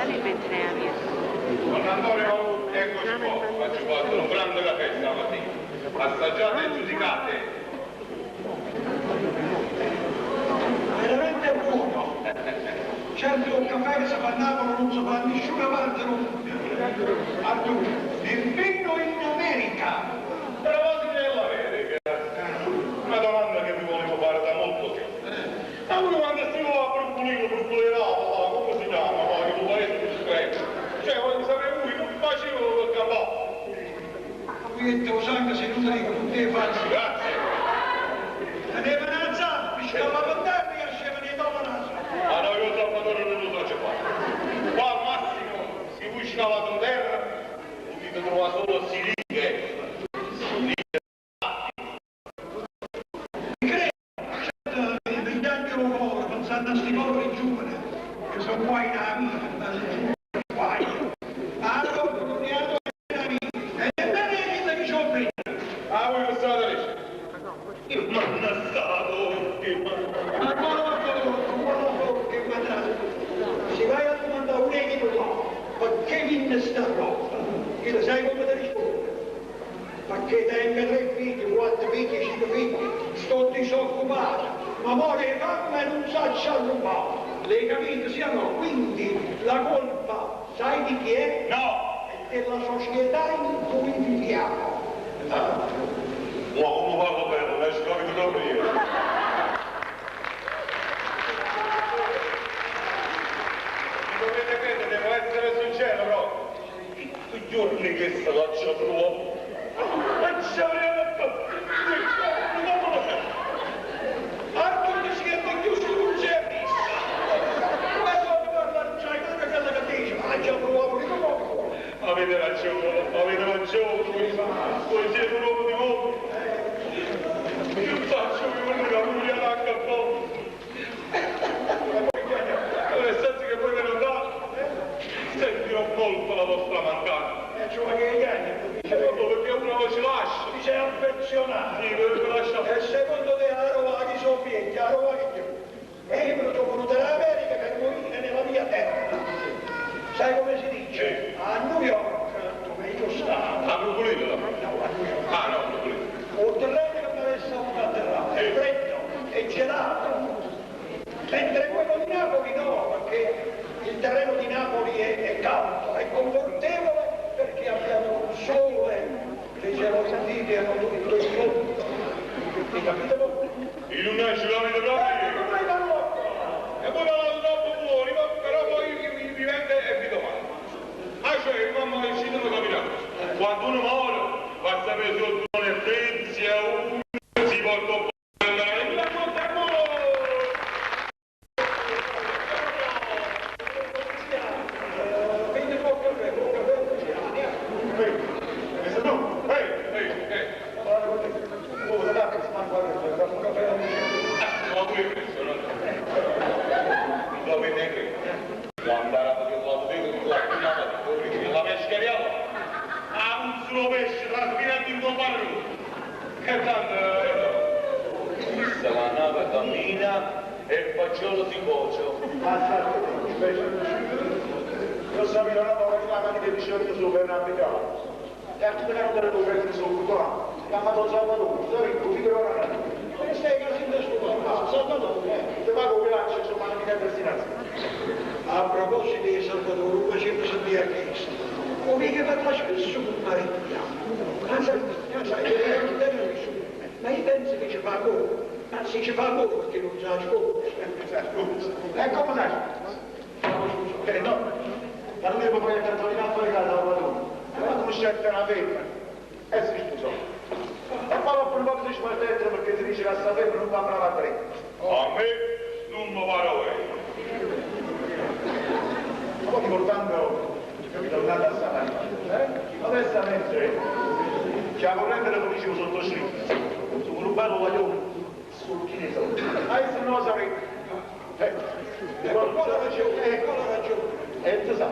talmente ne ha via. Don Antonio, eccoci qua, faccio fatto un grande caffè stamattina. Assaggiate e giudicate. Veramente buono. Certo il caffè che si fa a Napoli non si fa a nessuna parte non. Arturo, nemmeno in America. Eravate nell'America. Una domanda che vi volevo fare da molto tempo. Ma uno quando stiamo a Brugulino, come si chiama? Poi il paese più stretto. Cioè, voglio sapere lui, non facevo il capo. Qui lo sangue se non dico, non devi farsi. Grazie. Teneva una zampa, mi scavava a terra e asceva nei dopo naso. Ma noi lo zapatore non lo faccio fare. Qua al massimo, se voi scavate in terra, potete trovare solo siringhe. Pensando a sti poveri giovani che sono qua in Amica, guai. Allora, non ne hanno nella vita. E bene che mi sono prima. Ah, voi lo state lì? Io manna stato, che manna. Ma buono, che quadrato. Se vai a domandare un equipo qua, perché vinne sta roba? Che lo sai come ti risponde? Perché tenga 3 figli, 4 figli, 5 figli, sto disoccupato. Ma muore mamma e non sa ci rubare. Le capite? Siamo quindi la colpa, sai di chi è? No! È della società in cui viviamo. Ma come parlo bene, lei si capito da prima. Mi dovete credere, devo essere sincero, però. Tutti i giorni che sta faccia proprio. Ma ci avremo Arthur ti siete chiuso non si è visto. Come vuoi parlare? Sai quello che dici? Ma già provato di nuovo. avete ragione, voi siete un uomo di mondo. Io faccio una puglia d'acqua a poco. Nel senso che voi ve ne andate, sentirò molto la vostra mancanza. Cioè che Perché uno ci lascia. ti sei affezionato. Sì, ve lascia. E secondo te a Rovaghi sono vecchi, a Rovaghi più. E io me lo sono dall'America per morire nella mia terra. Sai come si dice? A New York, dove io stavo. A Brugulino? No, a New York. Ah no, Brugulino. Ho terreno che mi avesse affatto, è freddo, è gelato. Mentre quello di Napoli no, perché il terreno di Napoli è caldo, è confortevole perché abbiamo un sole che ce lo sentite hanno tutto il mondo. Mi capite voi? In una ce l'avete proprio. Non hai parlato! E poi parlate troppo fuori, però poi vi vende e vi domanda. Ah, cioè, mamma ci non capirà. Quando uno muore, va a sapere se uno è pensi a uno, si porta un po' di la porta a muro! Quindi può capire, Quando era fatto la pescariata, ha un solo pesce trasminato in tuo barro. E tanto, questa la nave cammina e il fagiolo si cuoce. Io sono milionato a una mani che dicevo io sono per una abitata. E a tutte le altre due che sono qua, che ha fatto Salvatore, sono ricco, vi trovo una mano. come stai casi in nessuno? Salvatore, Ti pago un bilancio, insomma, non mi dai destinazione. A proposito di Salvatore, facendo sentire a Cristo, come che parla spesso con Maria? Ma sai, non te ne nessuno. Ma io penso che ci fa poco. Ma se ci fa poco perché non sa ascolta. E come sai? Che no? Ma lui può fare il cartolinato fuori casa Salvatore. Ma come scetta una femmina? E si sposò. E poi dopo un po' si smaltetta perché si dice che a sta femmina non va brava a tre. A me non mi pare ora. Ma poi ricordando, tornando a Samarino, onestamente, c'è la corrente che lo dicevo sottoscritto, su un bello guaglione, sul cinese. Ma se no sarei... Ancora ragione. E tu sai,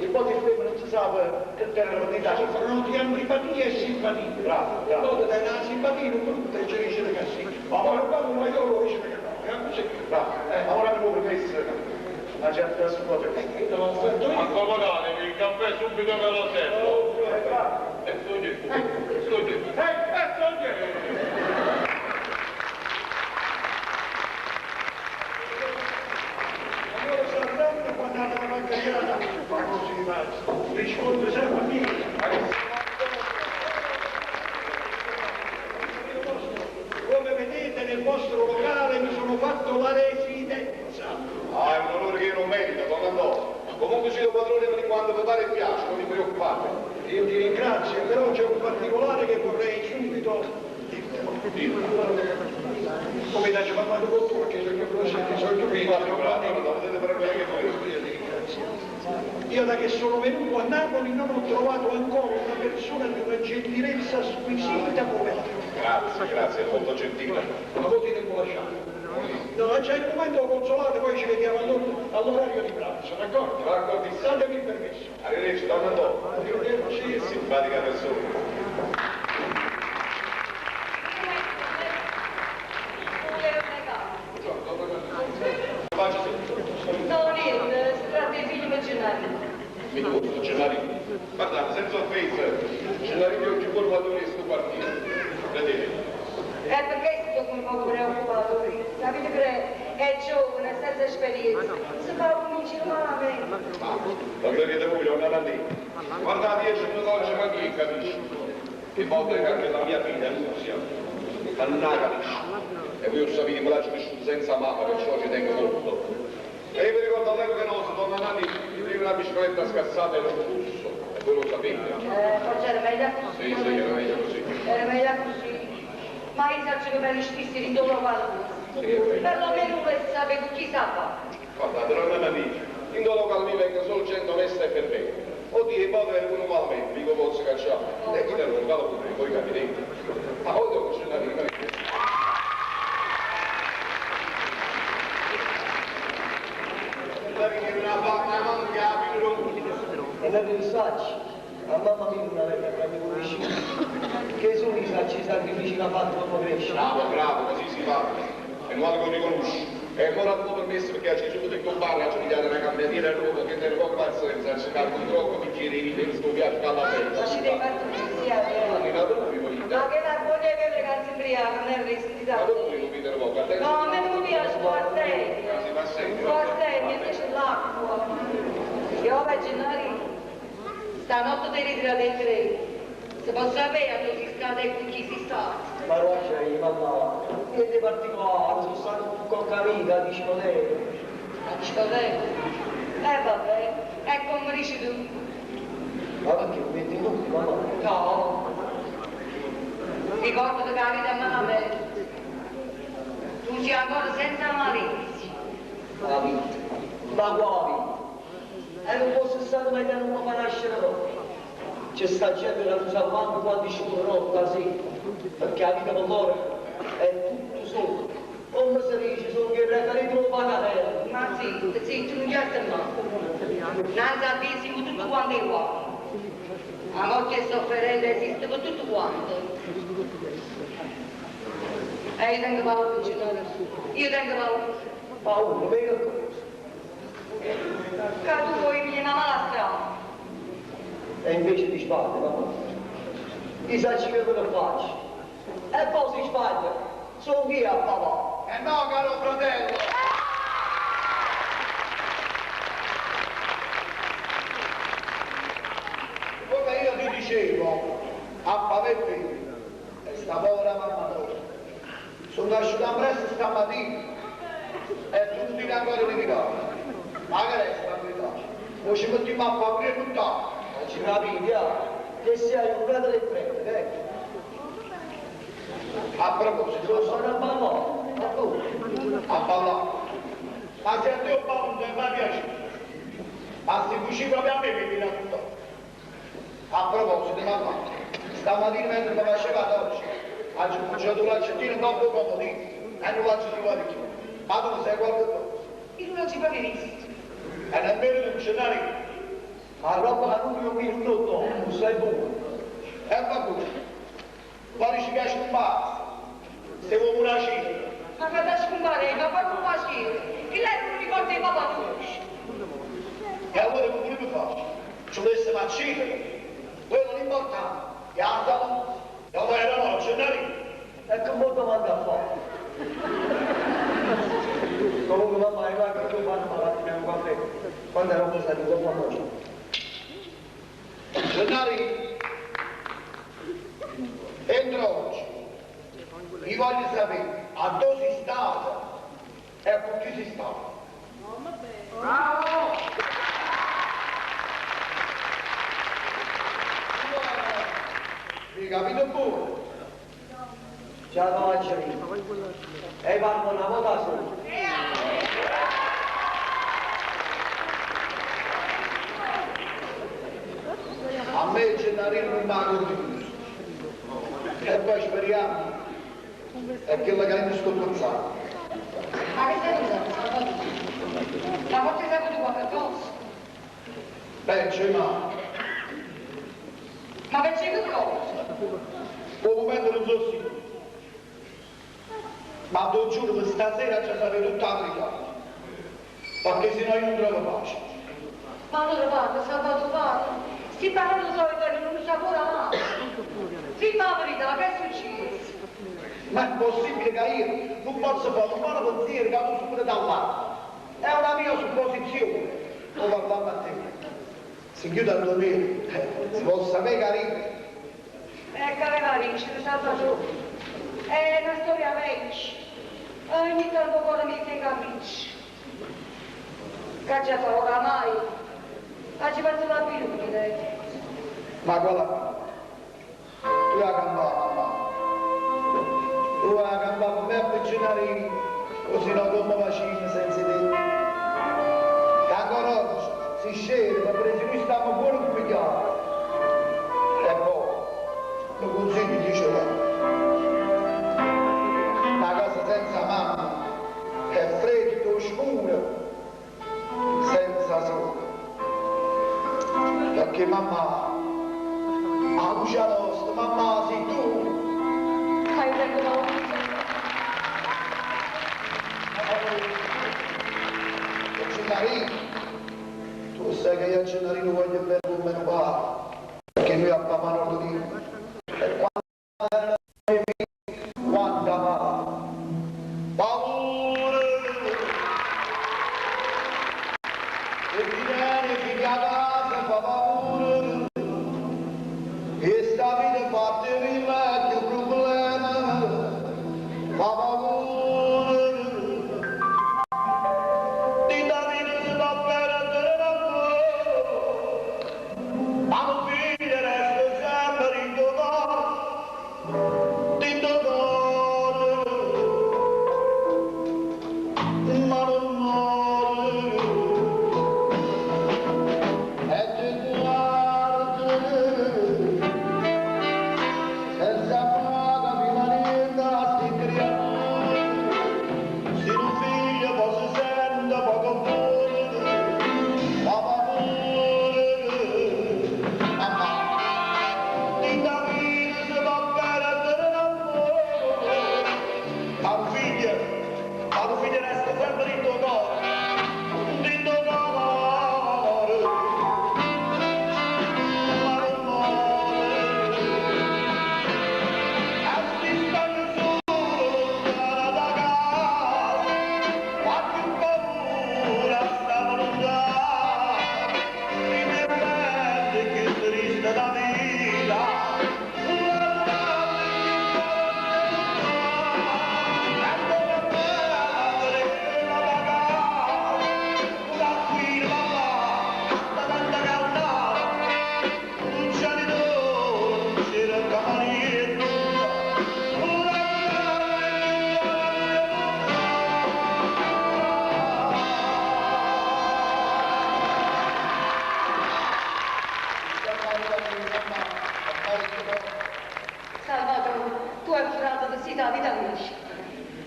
il po' di femmina non si sa che tenere di Ci fanno di antipatia e simpatia. Bravo, In modo da una simpatia non brutta e ci dice che sì. Ma quando un maiolo dice che no, è così. Bravo, ora mi può permettere. Ma già da scuola. Non fatto io. Accomodatevi, il caffè subito me lo servo. Allora Sanremo quando andava la carriera fa così, ma risponde sempre a me. Come vedete nel vostro locale mi sono fatto la residenza. Ah, è un onore che io non merito, don Andò. Comunque sia padrone di quando vi pare e piace, non vi preoccupate. Io ti ringrazio, però c'è un particolare che vorrei subito come da ci parlato con tu, perché sono io solito che potete prendere che voi. io da che sono venuto a Napoli non ho trovato ancora una persona di una gentilezza squisita come la. Grazie, è molto gentile. Ma voi ti devo lasciare. No, c'è il momento consolare, poi ci vediamo all'orario di pranzo, d'accordo? D'accordissimo. Datemi il permesso. Arrivederci, don Andò. Arrivederci. Simpatica persona. No, niente, si tratta di figli immagginari. Mi devo Gennari. Guardate, senza offesa, Gennari è oggi formatore in questo quartiere. Vedete? Perché sto come poco preoccupato? Capite che è giovane, senza esperienza. Si fa cominciare malamente. La vedete voi, non andate lì. Guardate, io c'è due cose, ma chi capisce? Che volta che anche la mia figlia non siamo. Ma non la capisce. E voi lo sapete, me l'ha cresciuto senza mamma, perciò ci tengo molto. E io vi ricordo all'epoca nostra, donna Nanni, mi prende una bicicletta scassata in un busso. E voi lo sapete. Forse era meglio così. Sì, era meglio così. Era meglio così. Ma io so che per gli stessi in dove qualcuno. Perlomeno voi sapete chi sa fare. Guardate, donna Nanni, in dove locale mi vengono solo 100 messe per me. Oddio, poi vengono malamente, dico posso cacciare. E chi ne lo calo pure, voi capite? Ma poi devo c'è una vita. E la pensacci, a mamma mia una vera proprio vicino, che sono i sacrifici che ha fatto quando cresce. Bravo, così si fa. E non lo riconosci. E ora non permesso perché ci sono tutti con barra, ci pigliate una cameriera nuova che nel poco pazienza, ci cade un troppo bicchiere di vino, sto piace alla pelle. Ma ci devi fare tutti Ma che la dove Ma che la voglia di vedere che si imbriaca, non è Ma restita. dove vi vedere poco? No, a me non mi piace, sto a te. Si fa sempre. Sto a te, invece l'acqua. Io vedo Gennari, stanotte ti ritira del treno. Se posso sapere dove si sta e con chi si sta. Ma non c'è, mamma, niente particolare, sono stato con amica, dicevo lei. Ma dico te? Vabbè, e come dici tu? Ma perché mi metti in dubbio, mamma? No. Ricordati che la vita è male. Tu sei ancora senza malizia. La vita. Ma quale vita? E non posso stare mai che non mi fa nascere no. C'è sta gente che non sa manco quando ci vorrò la sera, perché la vita per loro è tutto solo. Come si dice, sono che regalito un pagatella. Ma zitto, zitto, non c'è mai. Non sapessimo tutto quanto è uguale. La morte e sofferenza esiste per tutto quanto. E io tengo paura, Gennaro. Io tengo paura. Paura, mica cosa. Che tu vuoi venire a mala strada. E invece di sbagliare, mamma. Chi sa che lo faccio? E poi si sbaglia. Sono io a papà. No, caro fratello! Come io ti dicevo, a Pavetti, e sta povera mamma tua, sono nasciuta presto stamattina e tutti i ancora di casa. Ma che resta a verità? Poi ci mettiamo a favorire tutt'altro. Ma ci capivi, che sei un fratello del prete, A proposito, Lo sono a papà. A tu. a ballare. Ma se a te un po' non ti fa piacere, ma se cucini proprio a me mi viene a tutto. A proposito, mamma, stamattina mentre mi faceva dolce, ho mangiato un accettino troppo comodino e non faccio di guardia. Ma tu ne sai qualche cosa? Io non ci preferisco. E nemmeno non ce n'è. Ma roba la non io mi tutto, non sei buono. E va così. Poi ci piace un basta. Se vuoi una cifra. Ma che da scompare, ma poi non fa schifo. Che lei non ricorda i papà tuoi. E allora come volete fare? Ci volesse mancire? Quello l'importante. E altro? Dopo era no, Gennarino. E che mo domanda a fare? Comunque mamma, guarda che tu fanno malattia un caffè. Quando ero cosa di dopo a noi. Gennarino, entro oggi. Vi voglio sapere a dove si sta e a con chi si sta. Bravo! Mi capito pure? Ciao Angelino. E vanno una volta sola. A me Gennarino non mi ha convinto. E poi speriamo è quello che mi sto pensando. Ma che stai usando? Ma forse sai tu qualche cosa? C'è Ma per c'è che cosa? un momento non so sicuro. Ma ti giuro che stasera ci sarà tutta la brigata. Perché sennò io non trovo pace. Ma allora guarda, Salvato fatto. Si parla di solito che non sa pure mai. Sì, ma la verità, che è successo? Ma è possibile che io non posso fare un buon pensiero che non pure da là. È una mia supposizione. Lo parliamo a te. Si chiude a dormire, si può sapere che arriva. Che aveva riuscito, Salvatore. È una storia vecchia. Ogni tanto ancora mi si capisce. Che già fa oramai. Ma ci penso l'abitudine. Ma guarda, tu hai cambiato, mamma. Tu hai cambiato per me avvicinare così non come facevi senza te. Che ancora oggi si scende, perché noi stiamo buoni un pigliato. E poi, lo consiglio dice una casa senza mamma, è freddo, scuro, senza sole. Perché mamma, a luce nostra, mamma sei tu. Fai un tempo da Gennarino, tu sai che io a Gennarino voglio bene come me pare, perché lui a papà non lo dico. E quanta paura, e ti viene figlia a casa, fa paura, e sta vita fatta di vecchio problema, fa paura.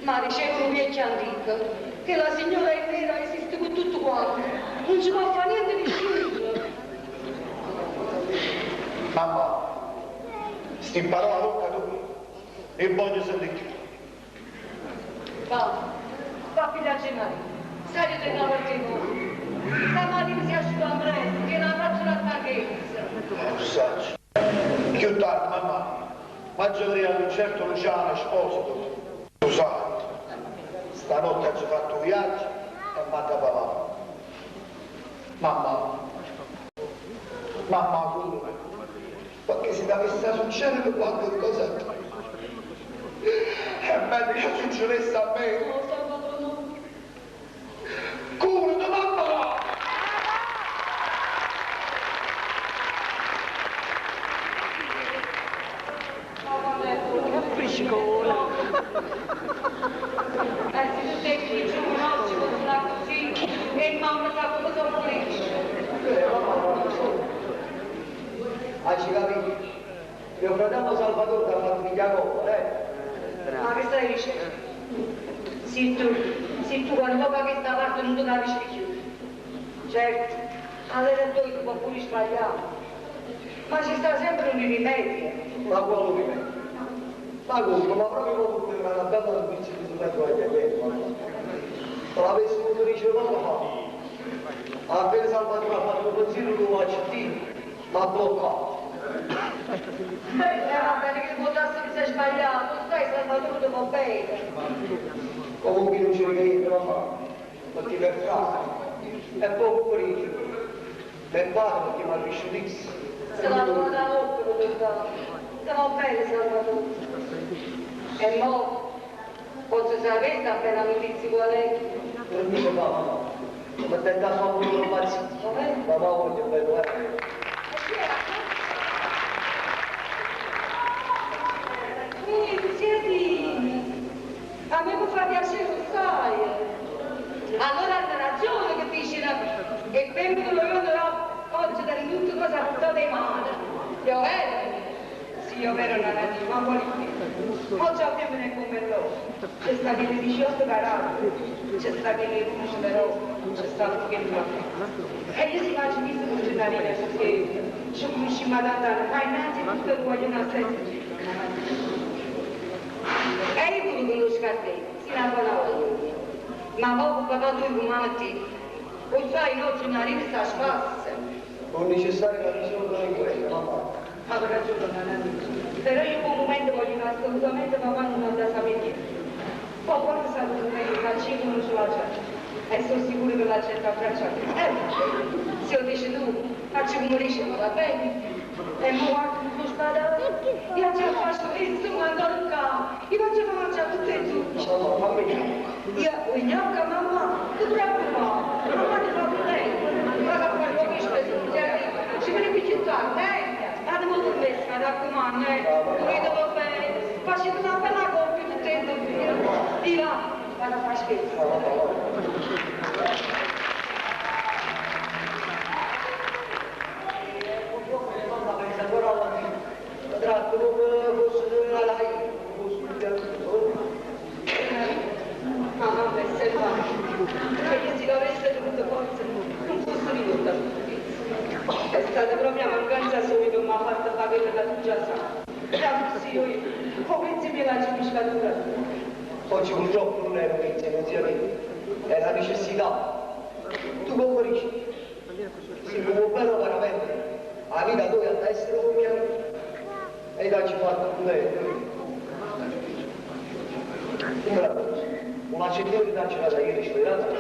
Ma ricevono un vecchio antico, che la signora è nera esiste con tutto quanto, non ci può fare niente di più. Mamma, sti imparò la bocca tu e voglio sentire. Va, figlia Gennarino, sai di tornare a te. Stamattina si asciuga un presto, che non faccio la stanchezza. Non saggio. Più tardi, mamma, ma giovedì ad un certo Luciano Esposito. Scusate, stanotte ho fatto un viaggio e manca papà. Mamma, perché se dovesse succedere qualche cosa è meglio che succedesse a me. Non so, padrone. Curda, mamma! Friscola. Se tu sei qui giù oggi con una così e mamma sa come sono felice. Ci capito? Mio fratello Salvatore ha fatto figlia nuova, Ma che stai dicendo? Se tu quando toca questa parte non ti capisci più. Certo, allora tu può pure sbagliare. Ma ci sta sempre un rimedio. Ma quale rimedio? Ma come? Ma proprio come una bella notizia di superare ma l'avessi voluto ricevere fa. Appena Salvatore ha fatto un consiglio con la cittadina, l'ha bloccato. Va bene che votasse che sei sbagliato, stai Salvatore dopo bene. Comunque non c'è niente da fare, perché per frase è poco pericolo. Per padre perché mi ha riuscito. Se la tua da l'occhio lo devo stiamo bene Salvatore. E mo, forse sapete appena notizie qual è? Non dico mamma, ma te da fare un po' pazzito. Mamma voglio bello, Siedini, a me mi fa piacere, lo sai. Allora hai ragione che dici, e ben quello io oggi dare tutte cose a portata in mano. Io vero? Sì, io vero non è ma quali più. Oggi abbiamo nel commento. C'è stato il 18 caratteri, c'è stato il 11 però, c'è stato che fa. E io si faccio visto con il giornalino perché ci conosciamo ad andare, ma innanzitutto voglio una stessa. E io mi conosco a te, si lavorava. Ma poco papà tu come Matti, o sai no giornalino sta spazza. non necessario la risolvere in questo, mamma. Ha ragione, però io per un momento voglio assolutamente papà non andare a sapere. Poi quando sa che faccio non ce la c'è. E sono sicuro che la gente abbracciata. Se io dice tu, faccio come dice, ma va bene. E mo guardo lo spadato, io già faccio questo, ma ancora un campo. Io faccio mangiare tutte e tutte. Mamma, fammi Io, gnocca mamma, tu proprio no. Mamma ti fa lei. Guarda qua, io che spesso non ti arrivo. Ci viene più città, Vado molto bene, mi raccomando, Volete va bene. Faccio una bella coppia tutte e due. Di là, vado a fare scherzo. Tratto come fosse la lei, Ma vabbè, se va. Perché se l'avesse dovuto forse non fosse ridotta. È stata proprio una mancanza subito, mi ha fatto fare quello che tu già sai. Già sì, io, come si mi la giudicatura? oggi purtroppo non è un'inizia, non sia vero, è la necessità. Tu comprisci? Si può bello veramente, la vita tua è essere come mia e dai ci fatto un bene. Come la cosa? Una centinaia di darci da ieri sperata, E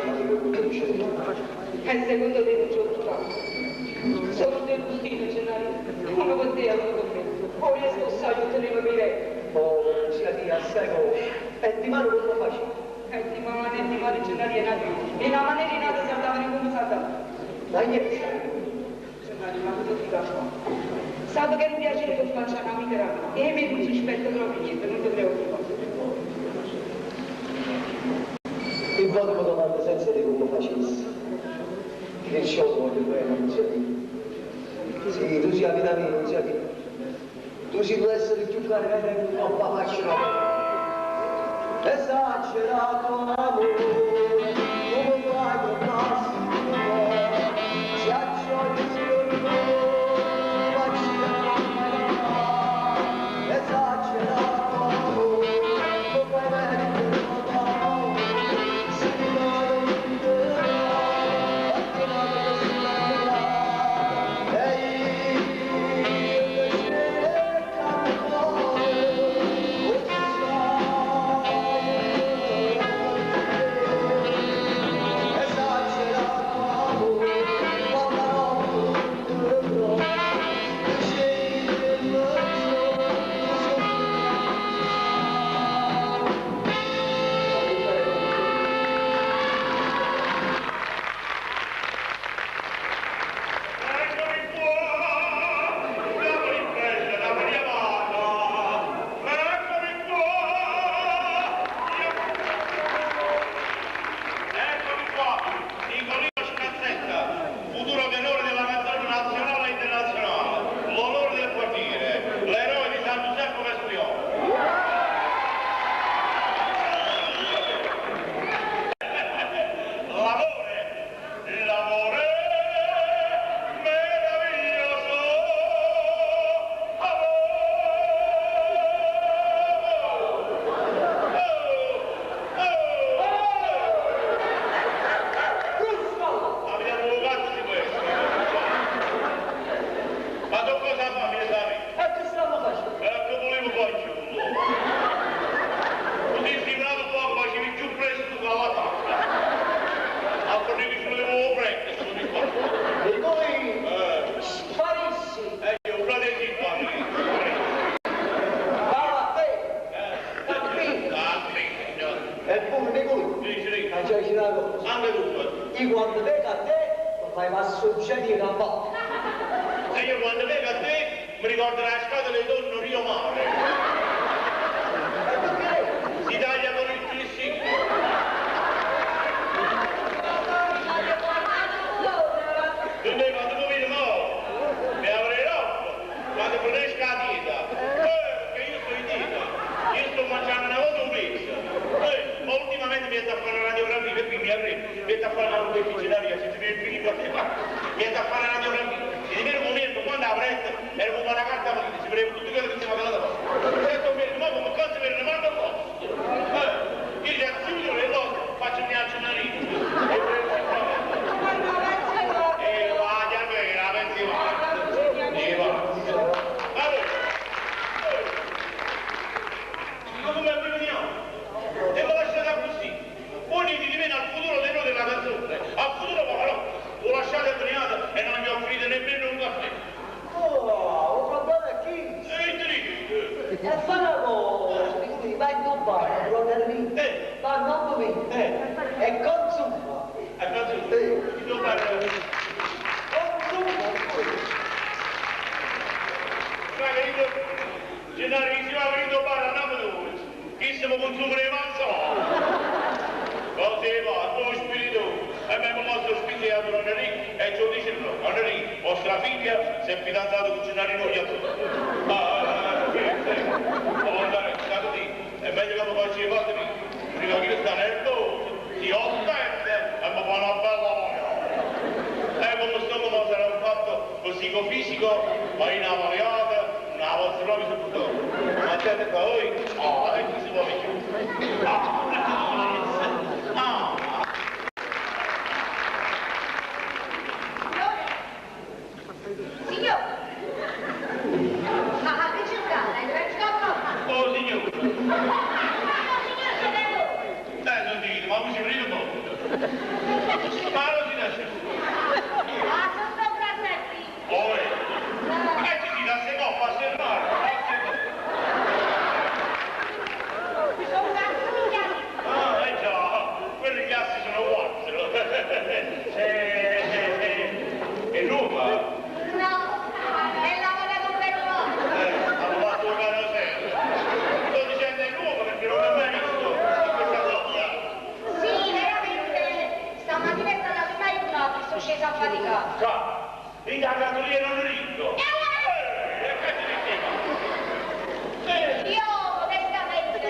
secondo te non c'è un fatto. Sono del destino, Gennaro. Come poteva con me? Poi riesco a stare tutte le mie o sia di assego e di mano non lo faccio. E di mano Gennaro, e una maniera in alto saltavano come saltavano. Dai niente. Gennaro, ma cosa ti faccio? Sapevo che non piacere che faccia una amica e mi non sospetto proprio niente, non ti preoccupare. Il voto mi domanda senza di come facessi. Che ciò voglio bene, non sia di. Sì, tu sia vita mia, non sia di. Tu si può essere più caricato che un papà faccio. Esagerato amore, come fai con massimo, si accoglie il esagerato amore, come vedi succedere a me. E io quando vengo a te mi ricordo la scatola di tonno Rio Mare. E perché? Si taglia con il triciclo. Quindi quando mi vedi mo, mi avrei rotto, quando finisco la dieta. Perché io sto in dieta, io sto mangiando una volta un mese. Ma ultimamente mi è a fare la radiografia, perché mi è a fare una deficitaria, se ti viene finito a te, mi è a fare la radiografia. E di me un momento, quando la prendo, ero come una carta pulita, si prende tutto quello che si fa dalla cosa. Ho detto, ma come cosa per ne mando posto? Io già subito le cose, faccio il mio accenarino. E prendo il problema. Vada bene, la pensione. Ma come veniamo? E me lasciate così. Uniti di meno al futuro dei noi della canzone. Al futuro però, lo lasciate brinato e non mi offrite nemmeno un caffè. Oh, un problema è chi? E triste. E faremo, quindi vai in bar, brodermi, va non domenica, e consuma. A canzone? Chi devo fare? Gennaro, chi si va a venire a bar a Napoli? Chi se mi consuma le manzane? Così va, tu spirito. E me il nostro spizziato Nonnerì e ci dice no, Nonnerì, vostra figlia si è fidanzata con Gennarino Iazzo. Devo andare, stato lì, è meglio che mi faccia i fatti prima che io sta nel posto, si offende e mi fa una bella voglia. E come sto come sarà un fatto psicofisico, ma in una variata, una vostra proprio sul futuro. Ma gente fa voi, e chi si può vedere? Oh, signore! Non dite, ma mi ci prende poco. Ma non si lascia. Oh, ci si dà se coppa a serrare. Ah, già, quelli classi sono quattro. E Roma? Hanno fatto un caro sempre. Sto dicendo è nuovo perché non l'ho mai visto in questa coppia. Sì, veramente, stamattina è stata la prima giornata che sono scesa a faticare. Già, lì da cartoliere non ricco. Io, modestamente,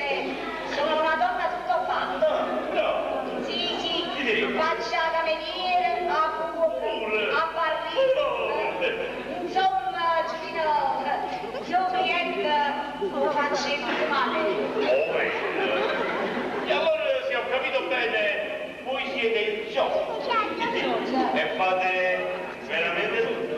sono una donna tutto fatto. No, Sì, Chi sì, dici? faccio a cameriere, a cuore, a barriere. Insomma, Giulino, io cliente lo faccio in male. E allora, se ho capito bene, voi siete il gioco. E fate veramente tutto.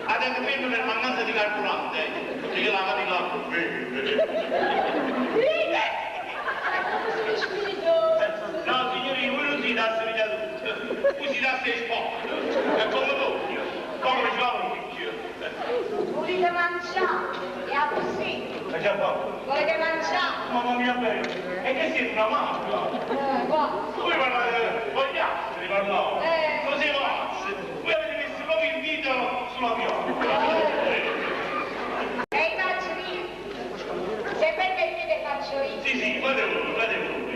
Adesso prendo per mancanza di carburante, perché io la di là. No, signori, voi non si dà vita tutto, voi si dà sei sport, è come doppio, come ci va un picchio. Volete mangiare? E a così? È già fatto. Volete mangiare? Mamma mia bene, e che siete una mafia? Qua. Voi parlate, vogliate parlare? Così mazzi, voi avete messo proprio il dito sulla pioggia. E immagini, se permettete faccio io. Sì, fate voi.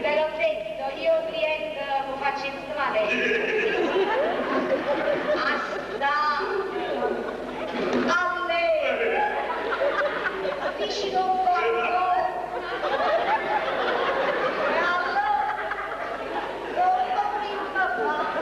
Ve l'ho detto, io cliente lo faccio in male. Asta. Alle. Vicino un po'. E allora, non lo prima fa.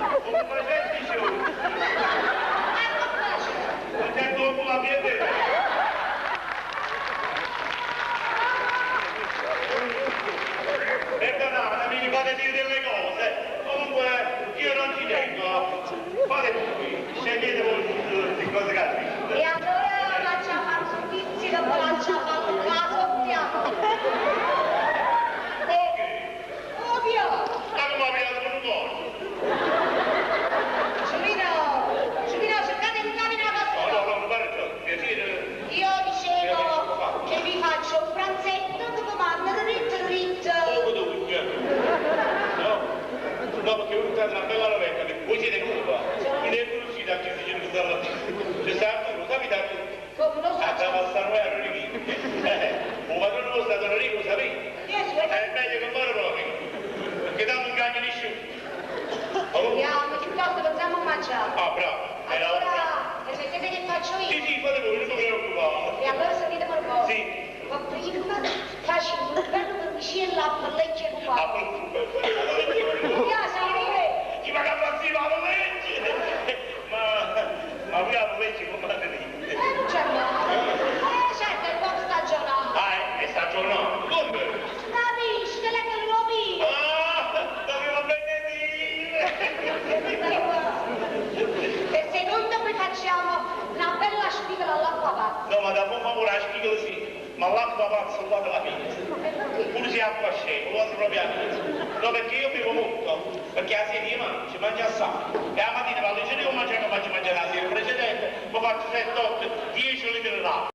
Un padrone nostro a Don Enrico, sapete? Gesù, È meglio che muore proprio, perché tanto un cagno nessuno. vediamo, piuttosto facciamo mangiare. Ah, bravo, era Allora, e sapete che faccio io? Sì, fate voi, non mi preoccupate. E allora sentitemi un po'. Sì. Ma prima faccio un bello permicino a pellecchia Ah, qua. proprio. Via, salve! Chi va a pazzire la legge? Ma qui la legge come la tenete? Non c'è male. Certo, è un po' stagionato. Ah, è stagionato. Come? Capisci, che lei che lo vedi? Ah, dovevo benedire. Per secondo poi facciamo una bella spigola all'acqua pazza. No, ma da buon favore la spigola sì. Ma l'acqua pazza guarda la pizza. Pure se acqua scema, lo proprio a pizza. No, perché io bevo molto, perché a sera io ci mangio assai. E la mattina vado in giro e faccio mangiare la sera precedente, poi faccio 7, 8, 10 litri d'acqua.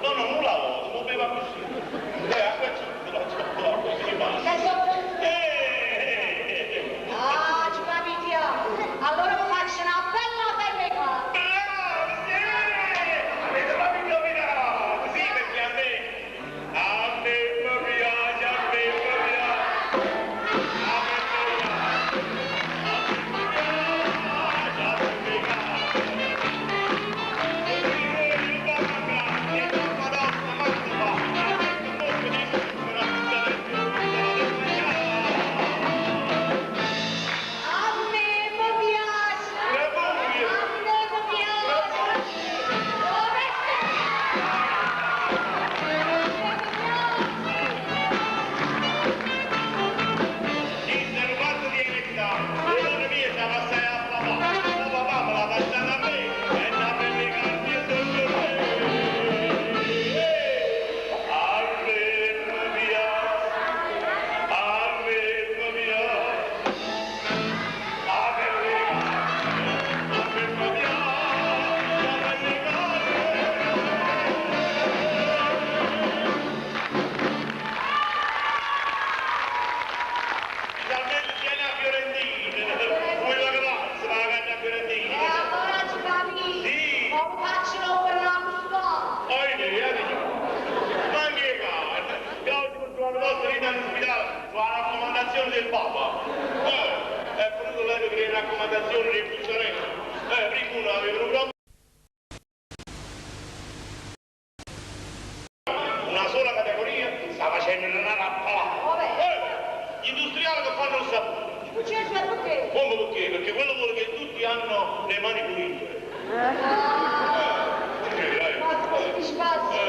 No, no, non la voto, non bevo così. Acqua ci Che basta. Ah, ci capitiamo. Allora vi faccio una bella fermega. Bravo, sì! Avete proprio indovinato! Sì, perché a me mi piace, a me mi piace. Del Papa. È venuto lei per le raccomandazioni del funzionario. Prima uno aveva un blocco. Una sola categoria sta facendo una rappa. Gli industriali che fanno il sapone. Gesù, e perché? Come perché? Perché quello vuole che tutti hanno le mani pulite. Ma così ti spazio.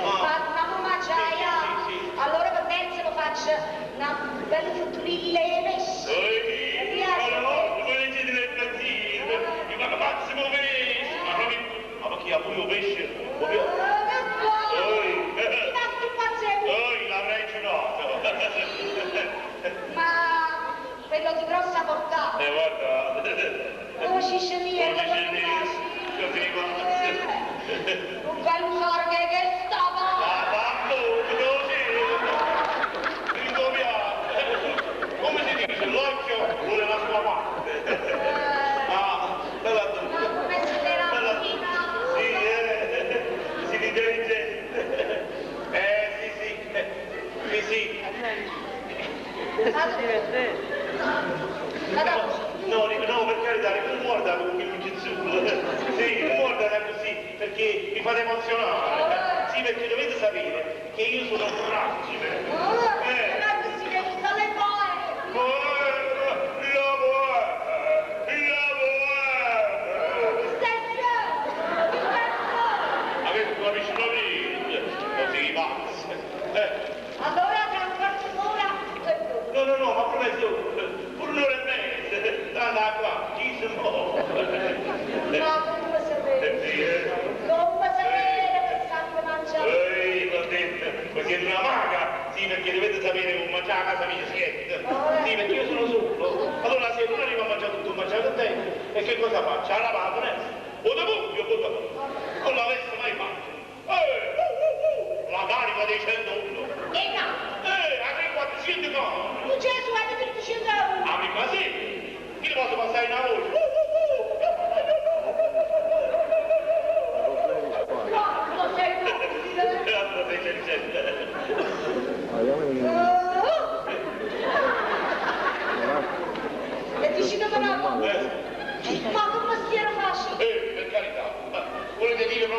Ma mangiaia. Sì. Allora per terzo lo faccio una bella frutturilla messa. No, voi leggete le plazzine, mi fanno massimo pesce, ma perché ha pure il pesce? L'avrei girato. Ma quello di grossa portata. Guarda. Come ci sceglie? Così qua. Un bel farche che stava. Come si dice? L'occhio vuole la sua parte. Bella Ma come si era fina? Sì, si intelligente. Sì. No, per carità, non guarda come mi giù. Sì, non guarda così, perché mi fate emozionare. Sì, perché dovete sapere che io sono fragile. Ma così che mi sta le Avete una vicina mia, così pazza. allora tra un quarto d'ora No, ma promesso, pure un'ora e mezza, anda qua, chi se muove? ma come sapere? Come sapere che sangue mangiare? Così è una maga, sì, perché dovete sapere come mangiare a casa mia siete. Sì, perché io sono solo. Allora se uno arriva a mangiare tutto, mangiare con te, e che cosa faccio? La lavato, o da buio, non l'avesse mai fatto. La carica dei 101. E no, A me 400 con. tu Gesù hai detto 100 euro. A me ma sì. Io posso passare una voce. No, non sei tu.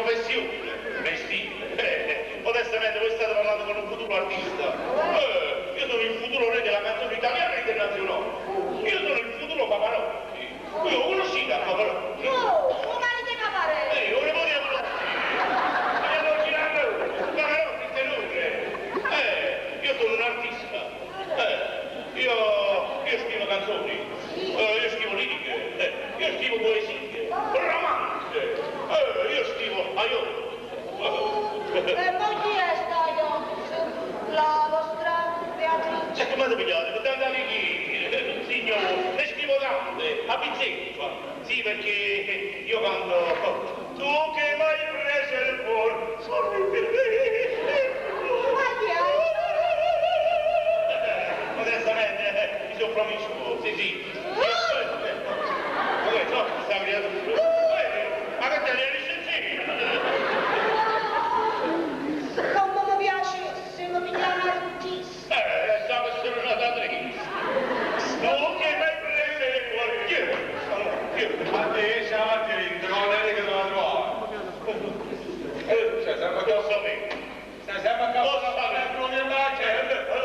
professione, vestire. Modestamente voi state parlando con un futuro artista. Io sono il futuro re della canzone italiana e internazionale. Io sono il futuro Pavarotti. Io ho conosciuto a Pavarotti. Oh, come avete Pavarotti? Ora vogliamo vogliamo girare Pavarotti tenore. Io sono un artista. Io scrivo canzoni, io scrivo liriche, io scrivo poesie, romanze, io scrivo aiuto. E poi chi è stato? La vostra Beatrice? E come ti pigliate? Per andare lì, signore, ne scrivo tante, a pizzetto. Sì, perché io canto, tu che m'hai preso il cuore, sorri per me. Ma chi è? Modestamente, mi sono promiscuo, sì. No, sta creatura. Ma che te ne riesci? Come mi piace se mi pigliano l'artista. Sa che sono una datrice. Tu che m'hai preso il cuore. A te, ciao, ti ritrovo, non è che devo trovare. Cioè, siamo qua a sapere. Siamo a capo da fare. Non è mai c'è.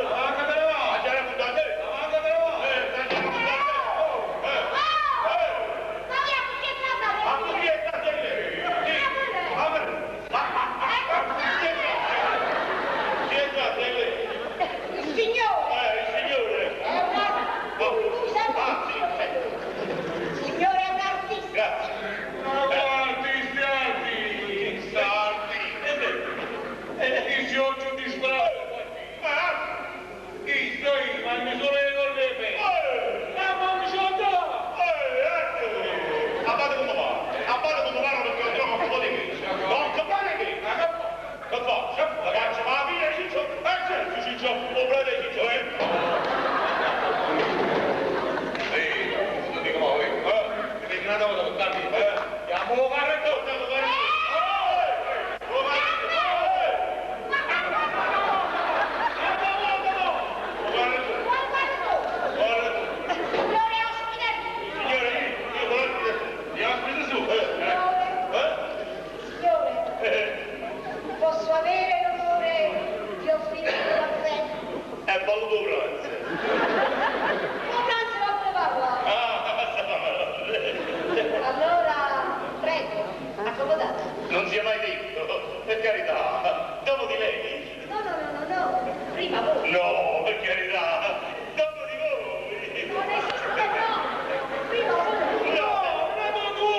Ma che te ne va? Ma c'è la puntata. Ma che te ne va? Non si è mai detto, per carità, dopo di lei. No, prima voi. No, per carità, dopo di voi. Non esiste, no, prima voi. No, prima tu.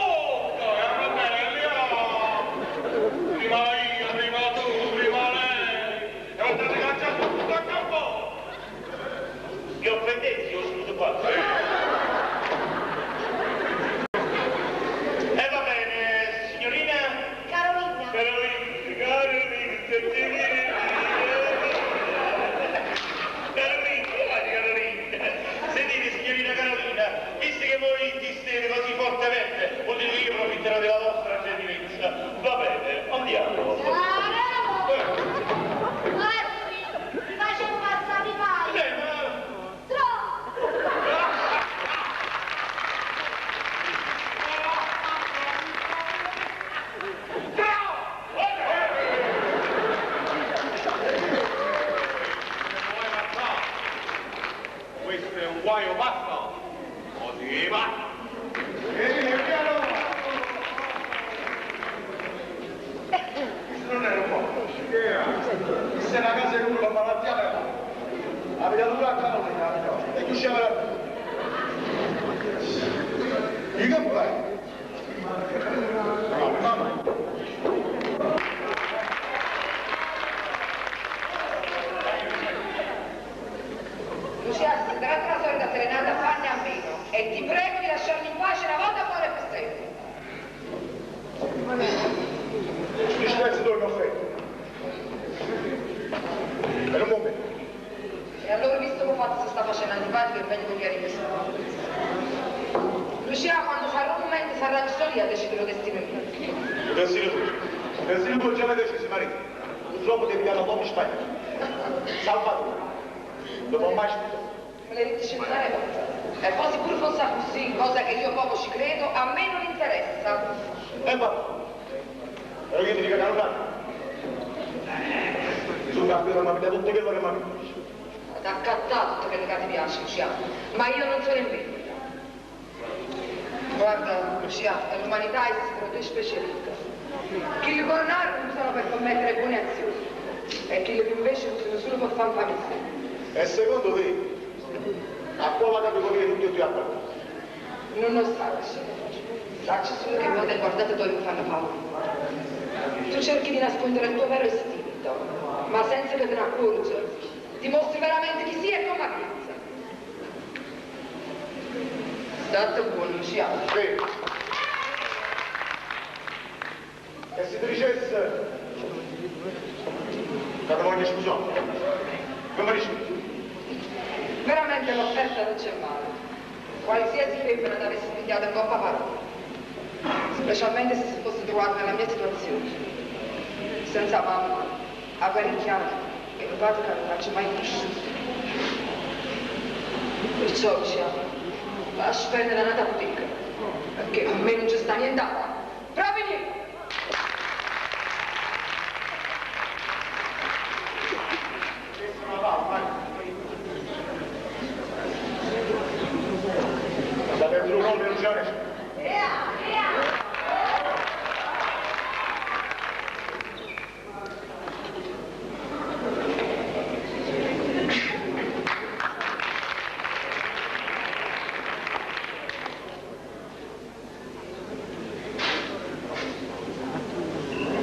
No, è una bella. Prima io, prima tu, prima lei. E oltre a cacciare tutto a campo. Che offendessi, ho scuso qua. Della vostra gentilezza. Va bene, andiamo. Mi faccio passare i pali. Questo è un guaio pazzo. Così va. Non era un po'. Se la casa è nulla, ma la piana aveva dura a casa, e chi usciva la e che fai? No, mamma. Lucia, se darà la solita serenata, fanne a meno. E ti prego di lasciarmi in pace una volta fuori per sempre. Dici pezzi dove mi offendi? Per un momento. E allora, visto che Fazio sta facendo antipatico, è meglio che chiari questo. Lucia, quando sarà un momento, sarà solo io a decidere il destino mio. Il destino tuo. Il destino tuo già l'hai deciso, marito. Purtroppo devi dare un po' di Spagna. Salvatore. Dopo mai spiegato. Me l'hai detto cellulare? E poi se pure fosse così, cosa che io poco ci credo, a me non interessa. E va. Però io ti dico che non fanno. Mi sono capito, ma mi dà tutto quello che mi piace. Ti ha accattato tutto quello che ti piace, Luciano, ma io non sono in vendita. Guarda, Luciano, nell'umanità esistono due specialità. Chi li cornare usano per commettere buone azioni e chi li invece usano solo per fare famiglia. E secondo te, a quale categoria tutti e due appartengono? Non lo so, sacci solo che voi guardate dove mi fanno paura. Tu cerchi di nascondere il tuo vero istinto, ma senza che te ne accorgi, dimostri veramente chi sei e come pensa. State buono, Luciano. Sì. E se ti dicesse che ti voglio scusare, come dici? Veramente l'offerta non c'è male. Qualsiasi femmina ti avesse pigliato in coppa parola, specialmente se si fosse trovata nella mia situazione, senza mamma, avvericchiata e un padre che non faccio mai conosciuto. Perciò, Luciano, lasci prendere la nata bottega, perché con me non ci sta nient'altro. Proprio niente!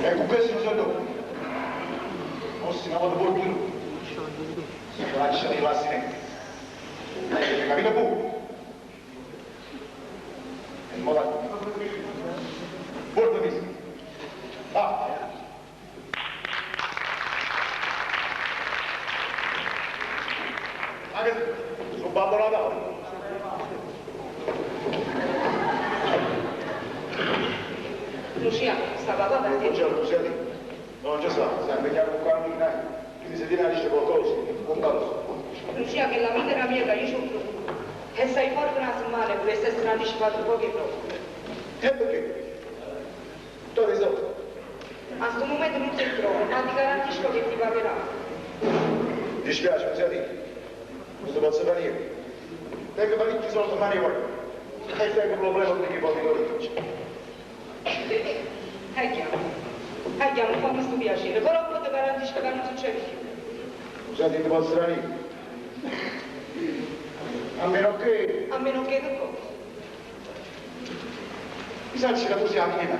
Ecco, questo non so dove. Forse una volta qualcuno si lascia di là a sinistra. Hai capito pure? E in modo portami. Va. Anche su babbo la tavola. Luciano, stava da te. Buongiorno, senti. Non ci sta, stai impegnato con Carolina. Quindi se ti dice qualcosa, non parlo. Lucia, che la vita era mia, io c'ho più. E sei fuori per una settimana e dovresti essere anticipato un po' che proprio. E perché? Tu hai risolto? A questo momento non ti trovo, ma ti garantisco che ti pagherà. Mi dispiace, non sei lì. Non ti posso fare niente. Tengo parecchi soldi a mani vuoi. E tengo un problema con chi può dire. È chiaro, non fa questo piacere, però poi ti garantisco che non succede più. Senti, ti posso fare niente. A meno che... A meno che che cosa? Mi sa che tu sia mia.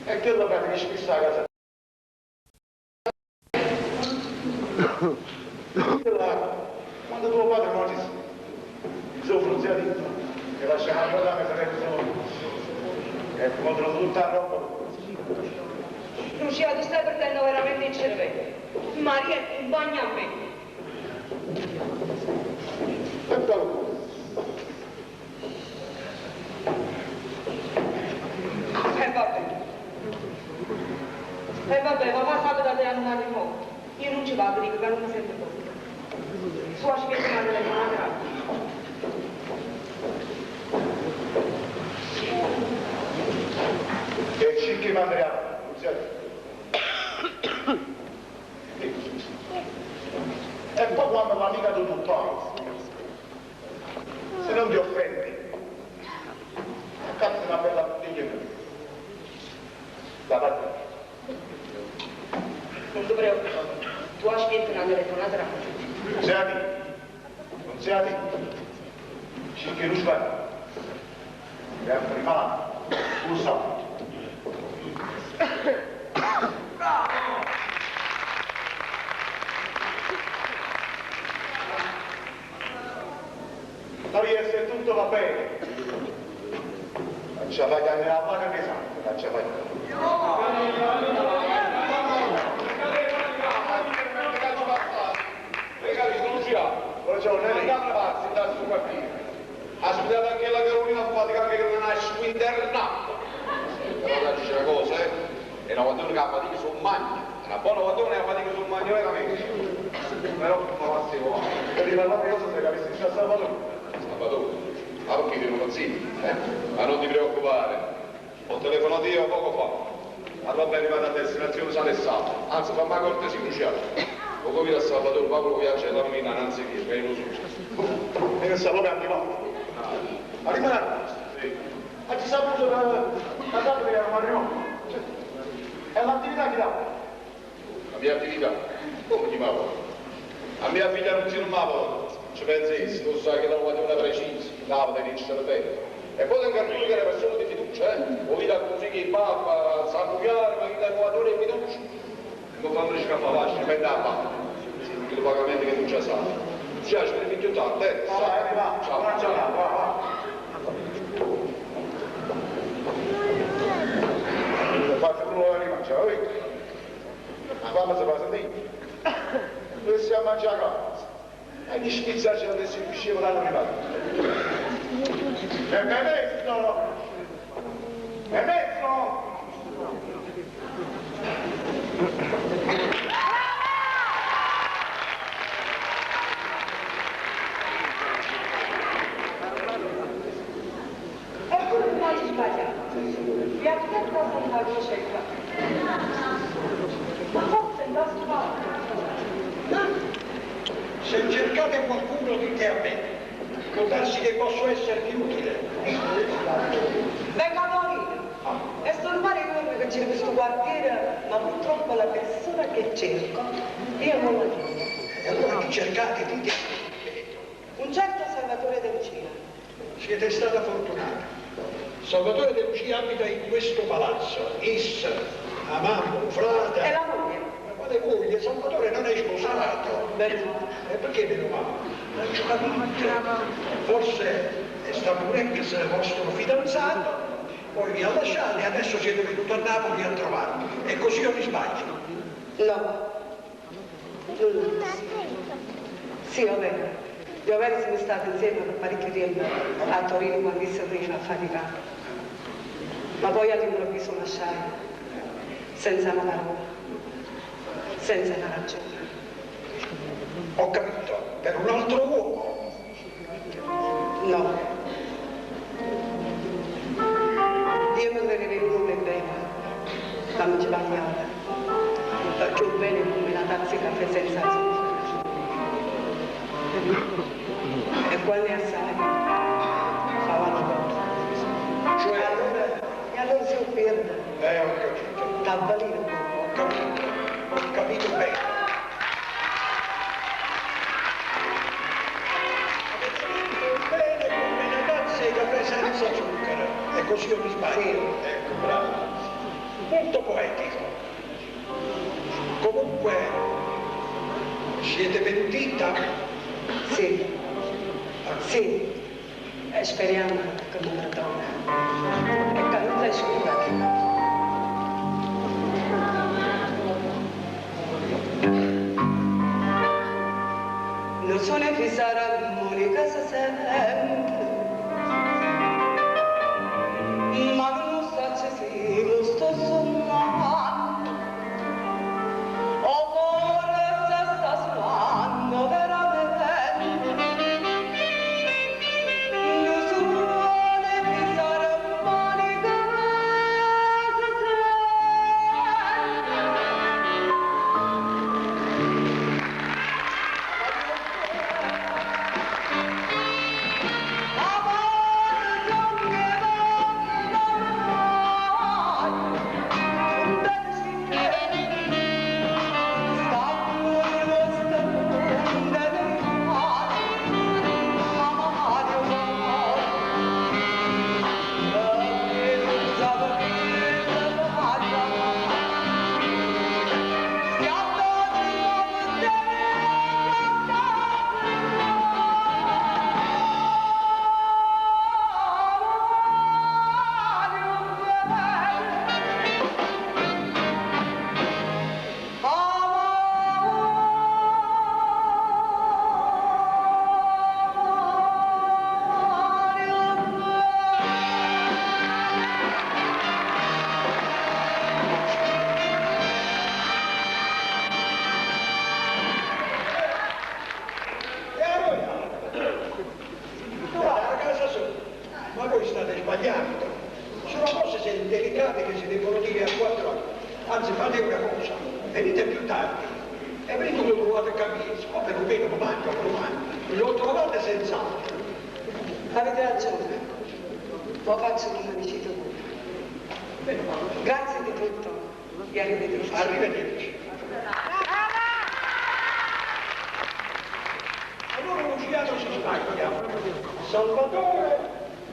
E che lo prende che ci pista a casa. Quando tuo padre muore, mi sono fruzziati. E lasciamo a guardare me se e contro tutta la roba. Lucia, tu stai perdendo veramente il cervello. Maria, bagna a me. E vabbè, papà sa che da te hanno un matrimonio. Io non ci vado, dico che non mi sento bene. Su, ci viene male la madre. E ci che mandriamo, e poi quando l'amica tu parli, se non ti offendi, cazzo una bella bottiglia la parte. Non ti preoccupare, tu aspetti una telefonata rapida. Non siate, ci che non sbagli, e a prima, lo so. Se tutto va bene, non ce la fai andare alla vaga che sangue, non ce la fai. Buongiorno, non andiamo pazzi da su quartiere. Aspettate anche la Carolina a fatica che non nasce internato. Però dice una cosa, è una guardone che ha fatica sul magno, è una buona guardone che ha fatica sul magno veramente. Però non va a se vuole. Per dire la cosa se avessi già Salvatore. Salvatore? Ma perché ti non zitto? Ma non ti preoccupare, ho telefonato io poco fa. Allora è arrivato a destinazione San Salvo. Anzi, fammi la cortesia, Luciano. Lo come da Salvatore Paolo viaggia da Milano, anziché, che lo so. E che Salome arrivato. Arrivato? Sì. Ma ci saputo da tanto che era Mariano. È l'attività che dà. La mia attività? Come ti parlo? A mia figlia non si nomava, ci pensi, tu sai che non la una precisa, dava di cervello. E poi tengo a lui che è una persona di fiducia, o vita così che il Papa sa cugliare, ma che da nuovatore è fiducia. E quando ci scappa là, ci mette a parte, perché il pagamento che non c'è stato. Ci piace per il più tardi, Va, ciao. buona giornata, va. Fate quello che rimangiare, vedi? Ma quando si fa sentire? Dove siamo a mangiare a casa? E gli spizzarci non si riuscivano a arrivare. E mezzo! E mezzo! Ecco il modo sbagliato. Vi aspetta una ricetta. Ma forse è da sbaglio. Se cercate qualcuno dite a me, può darsi che posso esservi utile. Venga a morire. È normale quello che c'è in questo quartiere, ma purtroppo la persona che cerco io non la trovo. E allora chi cercate dite? Un certo Salvatore De Lucia. Siete stata fortunata. Salvatore De Lucia abita in questo palazzo. Issa, amando un frate. E la moglie? Ma quale moglie? Salvatore non è sposato. Bene. E perché meno male? Non ci ho capito. Forse sta pure il vostro fidanzato, poi vi ha lasciati e adesso siete venuti a Napoli a trovarmi. E così io mi sbaglio. No. Sì, vabbè. Di aver siamo stati insieme per parecchio tempo a Torino quando si veniva a faticare. Ma poi all'improvviso lasciai, senza una parola, senza una ragione. Ho capito, per un altro uomo. No. Io mi credevo come bene, ma mi sbagliavo, perché un bene è come la tazza di caffè senza zucchero. E quando ne assai, fava la cosa. Cioè, E allora si ferma, ho capito, t'avvalino. ho capito bene. Bene come una tazza di caffè senza zucchero. E così io mi sbaglio. Sì. Ecco, bravo. Molto poetico. Comunque, siete pentita? Sì, sì, e speriamo che non torna. E che non sei sicura. Non sono fissare armonica se sente, ma non sta se lo sto sognando, o forse sta suonando veramente, non suona fissare armonica se Ma voi state sbagliando. Sono cose delicate che si devono dire a quattro occhi. Anzi, fate una cosa, venite più tardi e venite lo trovate a Capizzo, ma per un bene domani, lo trovate senz'altro. Avete ragione, ma faccio come dicete voi. Grazie di tutto e arrivederci. Arrivederci. Allora Luciano si sbaglia. Salvatore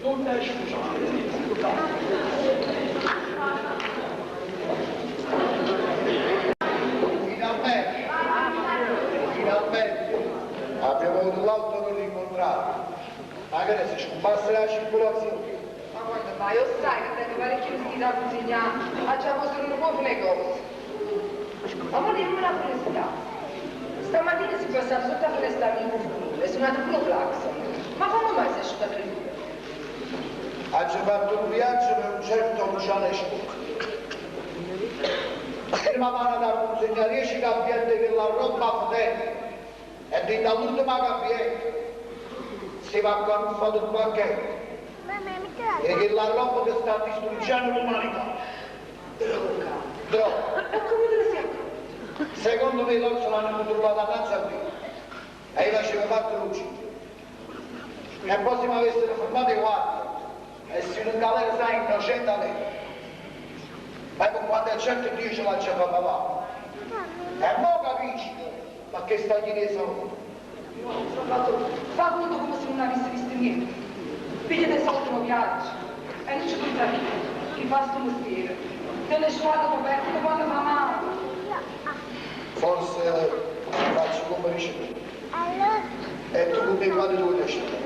non è scusato. Finalmente abbiamo avuto l'auto per rincontrare. Magari se scomparsa la circolazione. Ma guarda, ma io sai che tengo parecchi vestiti da consegnare, facciamo solo un po' le cose. Ma dimmi una curiosità. Stamattina si passava sotto la finestra in culo e suonato pure un clacson. Ma come mai si è asciugato il culo? Ha fatto un viaggio per un certo Luciano Espoca. Prima mano da consegnare 10 capiette che la roba potente e dall'ultima capietta si va a fare un pacchetto e che la roba che sta distruggendo l'umanità. Droga. E come te ne sei accorto? Secondo me loro se l'hanno trovata avanti a qui e io facevo fatto l'ucciso. E poi se mi avessero fermato guardia e se non galera sai innocente a lei. Ma quando è certo Dio ce l'ha già papà. E mo capisci, ma che sta chiedendo sono? Fa conto come se non avesse visto niente. Figlia del solito viaggio. E non ci pensa niente. Chi fa sto mestiere. Te le squadre coperte quando fa male. Forse faccio come dice tu. E tu come fate tu le scelte?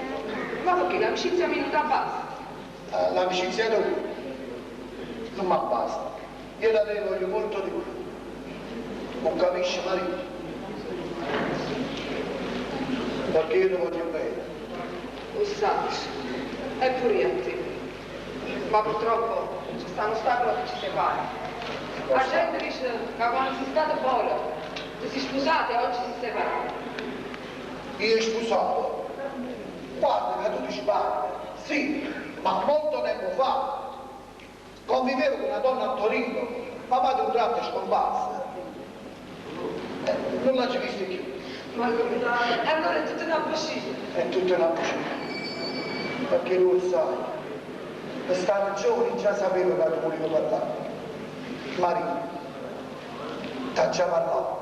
Ma perché l'amicizia è venuta a base? L'amicizia tu non mi basta. Io da te voglio molto di più. Non capisci Maria? Perché io ti voglio bene. Lo saggio. E pure io a te. Ma purtroppo ci sta un ostacolo che ci separa. La gente dice che quando si sta fuori, se si sposate oggi si separano. Io sposato? Guarda che tu dici padre. Sì, ma molto tempo fa. Convivevo con una donna a Torino, ma vado un tratto è scomparsa. Non l'ho vista più. Ma allora è tutto una buscina. È tutta una bucina. Perché lui sai, stavo giovane già sapeva che tu volevo parlare. Maria, ti ha già parlato.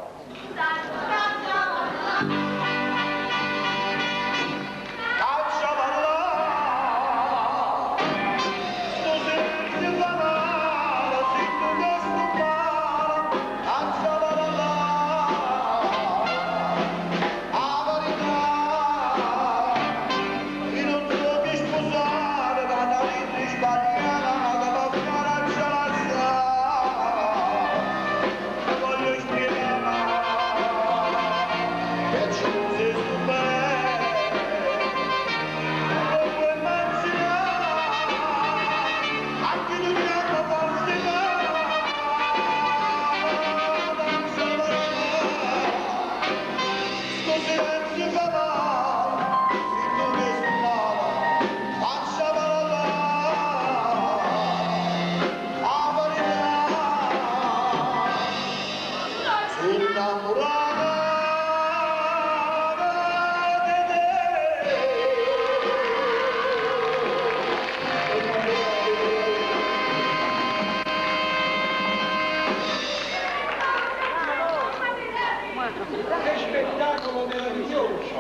Che spettacolo meraviglioso!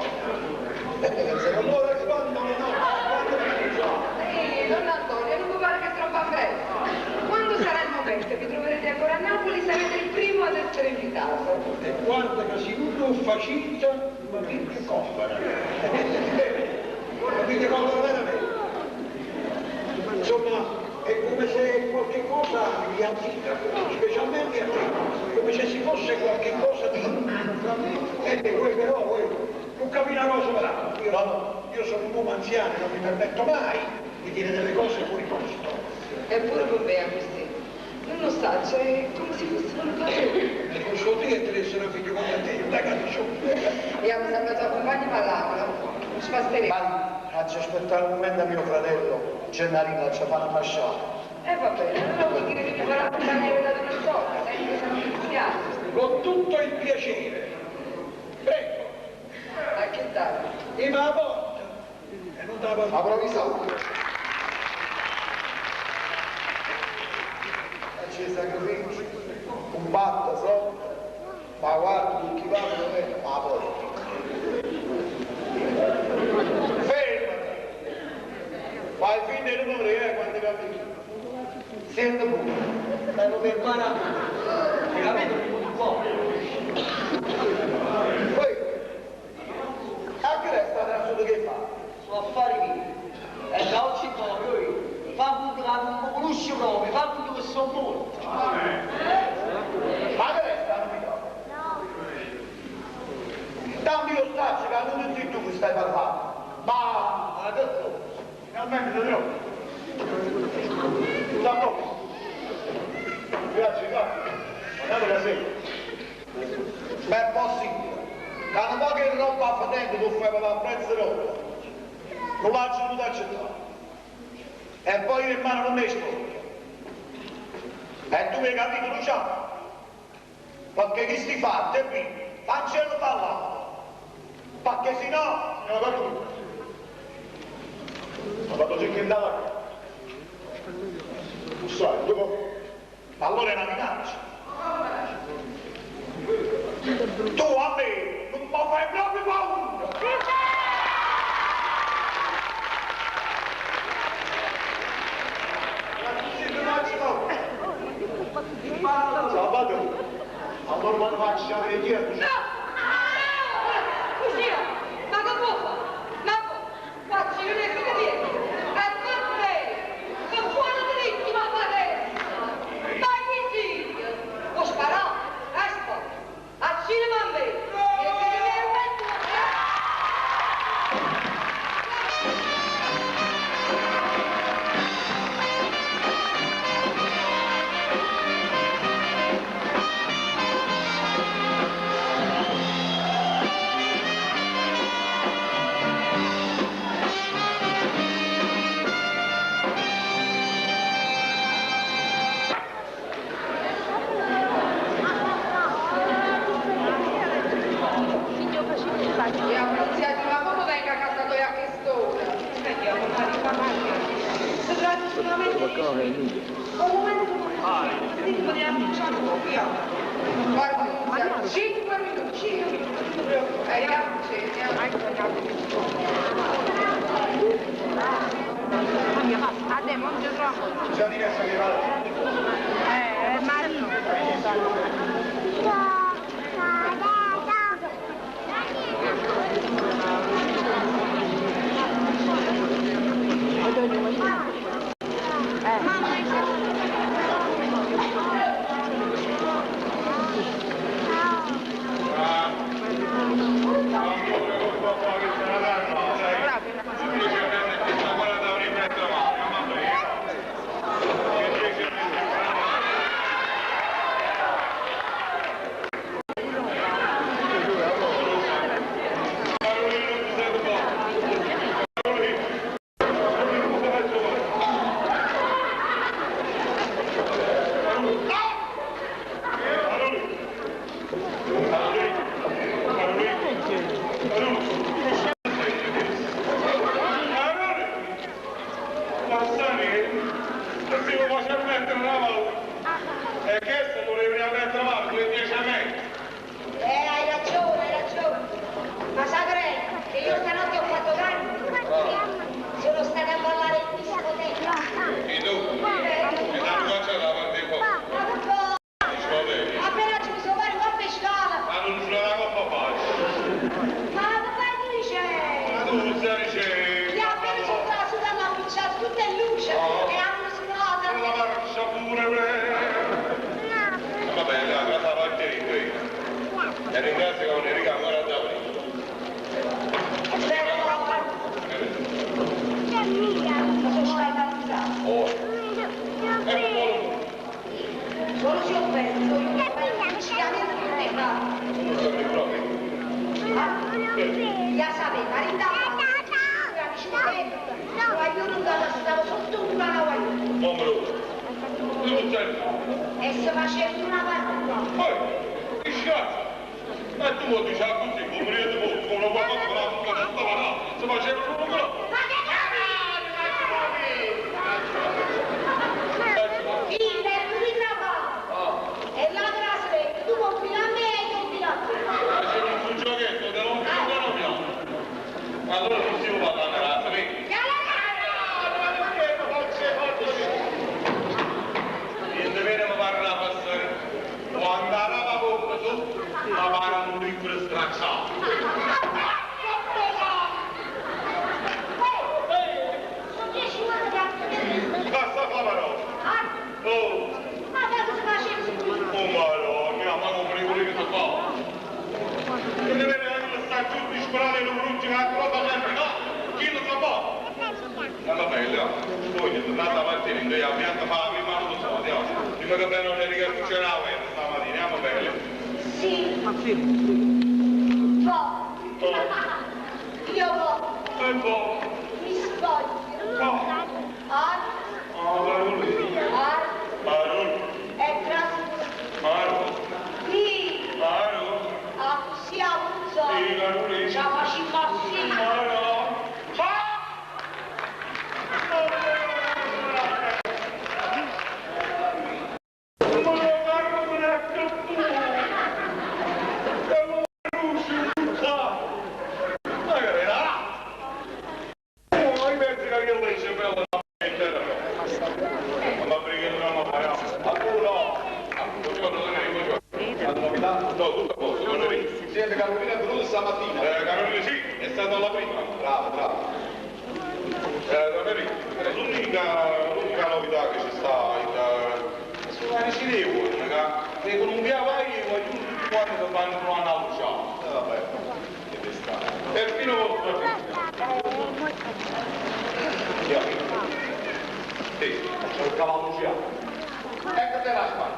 Allora quando le Don Antonio, non mi pare che è troppo freddo. Quando sarà il momento vi troverete ancora a Napoli, sarete il primo ad essere invitato. E guarda che si uno facita, ma che compara. Capite cosa veramente? Insomma, è come se qualche cosa vi attira, specialmente a te, come se si fosse qualche cosa di... voi però, non capite una cosa là. Io sono un uomo anziano, non mi permetto mai di dire delle cose fuori posto. Eppure con me a questi. Non lo sa, cioè come se fosse un padrone. E con suo Dio deve essere un figlio come te, non dai capisci? Abbiamo sempre tuoi compagni parlavano, non ci basterebbe. Ma faccio aspettare un momento a mio fratello, Gennarino, ci fa una masciata. E va bene, allora vuol dire che mi farà compagnia da una sorta, sempre sono iniziato. Con tutto il piacere. Prego. Ma che dai? E va a porta. E non da porta. Apro i soldi. C'è sacrifici, combatta sotto, ma guarda chi va non è, ma poi. Fermati! Fai finta di non morire quando cammini. Senta pure. Devo fermare veramente un po'. Poi, anche lei sta adesso che fa? Sono affari miei. E da oggi poi, fa tutto che non mi conosci proprio, fa tutto che sono morto. Ma che lei sta non mi fa? Dammi lo staccio che non sei tu che stai parlando. Ma che cosa? Finalmente ti trovo. Sta proprio. Grazie, grazie. Guardate la sera. Ma è possibile. Che non può che roba a fatente tu fai per il prezzo di roba. Non l'ha voluto accettare. E poi in mano non mi spoglio. E tu mi hai capito, Luciano? Perché chi sti fa? Te qui, cancello parlato. Perché se no, non va più. Ma quando c'è che andava qui? Tu sai, dopo... Allora è una minaccia. Tu a me non mi fai proprio paura. Salvato, allora quando faccio vedere dietro. No! Cugino, ma che può fare? Ma facci vedere che viene. E per me, che buono diritti ma fare? Ma chi figlio? Ho sparato, ecco, al cinema a me. E che mi è Guarda, 5 minuti. Andiamo, non ci trovo. Già diversa che vale. Marino. E se facendo una partita. Poi, che sciazza? Ma tu mi dici così, come io ti posso, come una qualcosa che la buca non stava là, se faceva solo un gol. Ma che figlia, tu mi trabalho. E la grassa, tu compri la me e compri la te. Facevi un giochetto, te non più piano. Allora non si può parlare, ragazzi, vedi? Niente bene mi pare una passare. Quando andava poco su, mi pare un libro stracciato. Basta la parola. Oh. Ma cosa facevi? Oh madonna, ma non prego che ti fa. Che ne vede anche sta giù disperare in un ultimo roba sempre, no? Chi lo sa fa? Ma bella, poi è tornata mattina in a pianta fa la prima non lo so, andiamo. Prima che bene non è che funzionava stamattina, andiamo bene. Sì. Io E boh. mi spoglio. E trasformo. Sì. Ah, siamo usati. Ci facciamo sì. Siete Carolina Bruni stamattina? Carolina sì, è stata la prima. Bravo. L'unica novità che ci sta sono le cinesi, che con un via vai e tutti quanti si vanno trovando a luciare. Vabbè, che strano. Perfino vostro Sì, c'è il cavallo luciano. Eccate la spalla.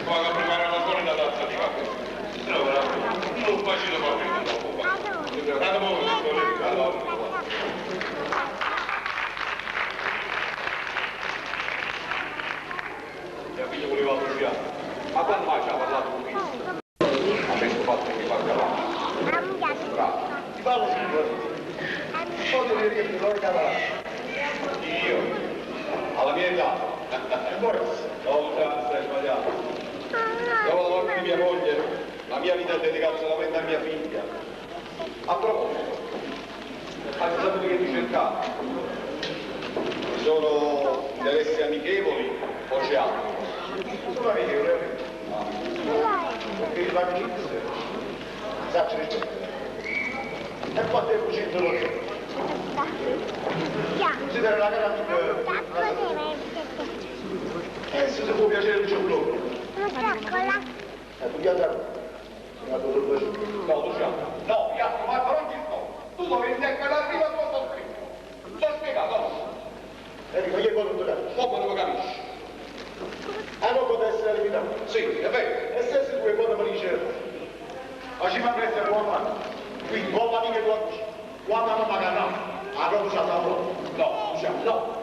Poi a preparare una solida tazza di caffè. No, non facile proprio con dopo. Tanto poco, Mia figlia voleva luciano. Ma quando mai ci ha parlato con me? Ha messo fatto che fa cavallo. Bravo. Ti parlo sicuramente. Poi devi dire che non è cavallo. Io, alla mia età. No, stai sbagliato. Dopo la morte di mia moglie, la mia vita è dedicata solamente a mia figlia. A proposito, hai saputo che ti cercavo? Ci sono interessi amichevoli o c'è altro? Sono amichevoli. Perché l'amicizia sa ci rispetto. E quanto è uscito lo so. Considera la cara amica. Se ti può piacere il giorno. Tu mi andrai. No, Luciano. No, Piatto, ma non ci sto. Tu dovevi andare per la prima tua sottoscritto. Ti ho spiegato, no? Ma che cosa tu capisci? Come non lo capisci? Ah, non può essere eliminato? Sì, è vero. E se si può quando mi dice, ma ci fa essere buon anno. Quindi, buon anno che tu amici. Quando hanno pagato, a roba c'ha la roba. No, Luciano, no.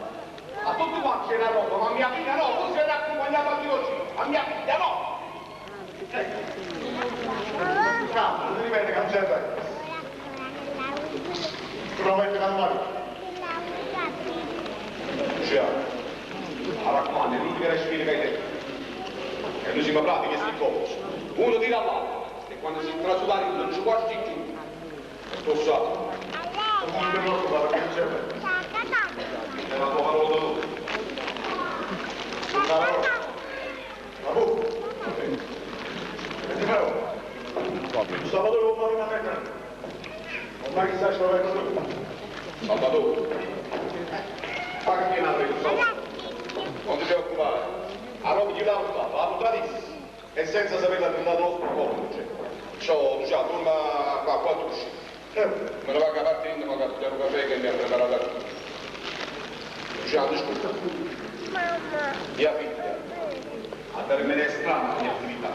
A tutti quanti c'è la roba, ma a mia figlia no, tu sei accompagnato a tirocino. A mia figlia no. Calma, non ti ripete che non serve. Tu non metti la mano. Luciano, ma raccomando, non ti viene a scrivere che hai detto. E noi siamo bravi che si conosce. Uno tira all'altro, e quando si trasudare non ci può stare giù. È tossato. Non ti preoccupare, perché non serve. È la tua parola da tu. La parola. La bocca. E ti farò. Salvatore non fare una meta. Non mai chissà ci vuole tu. Salvatore. Paga che non avevo soldi. Non ti preoccupare. A roba di là la puntadissima. E senza saperla del nostro codice. Ciò, diciamo, torna qua, quattro uscite. Me lo va a capartendo, ma capitare un caffè che mi ha preparato a tutti. Diciamo, scusa. Mia figlia, a termine strana la mia attività.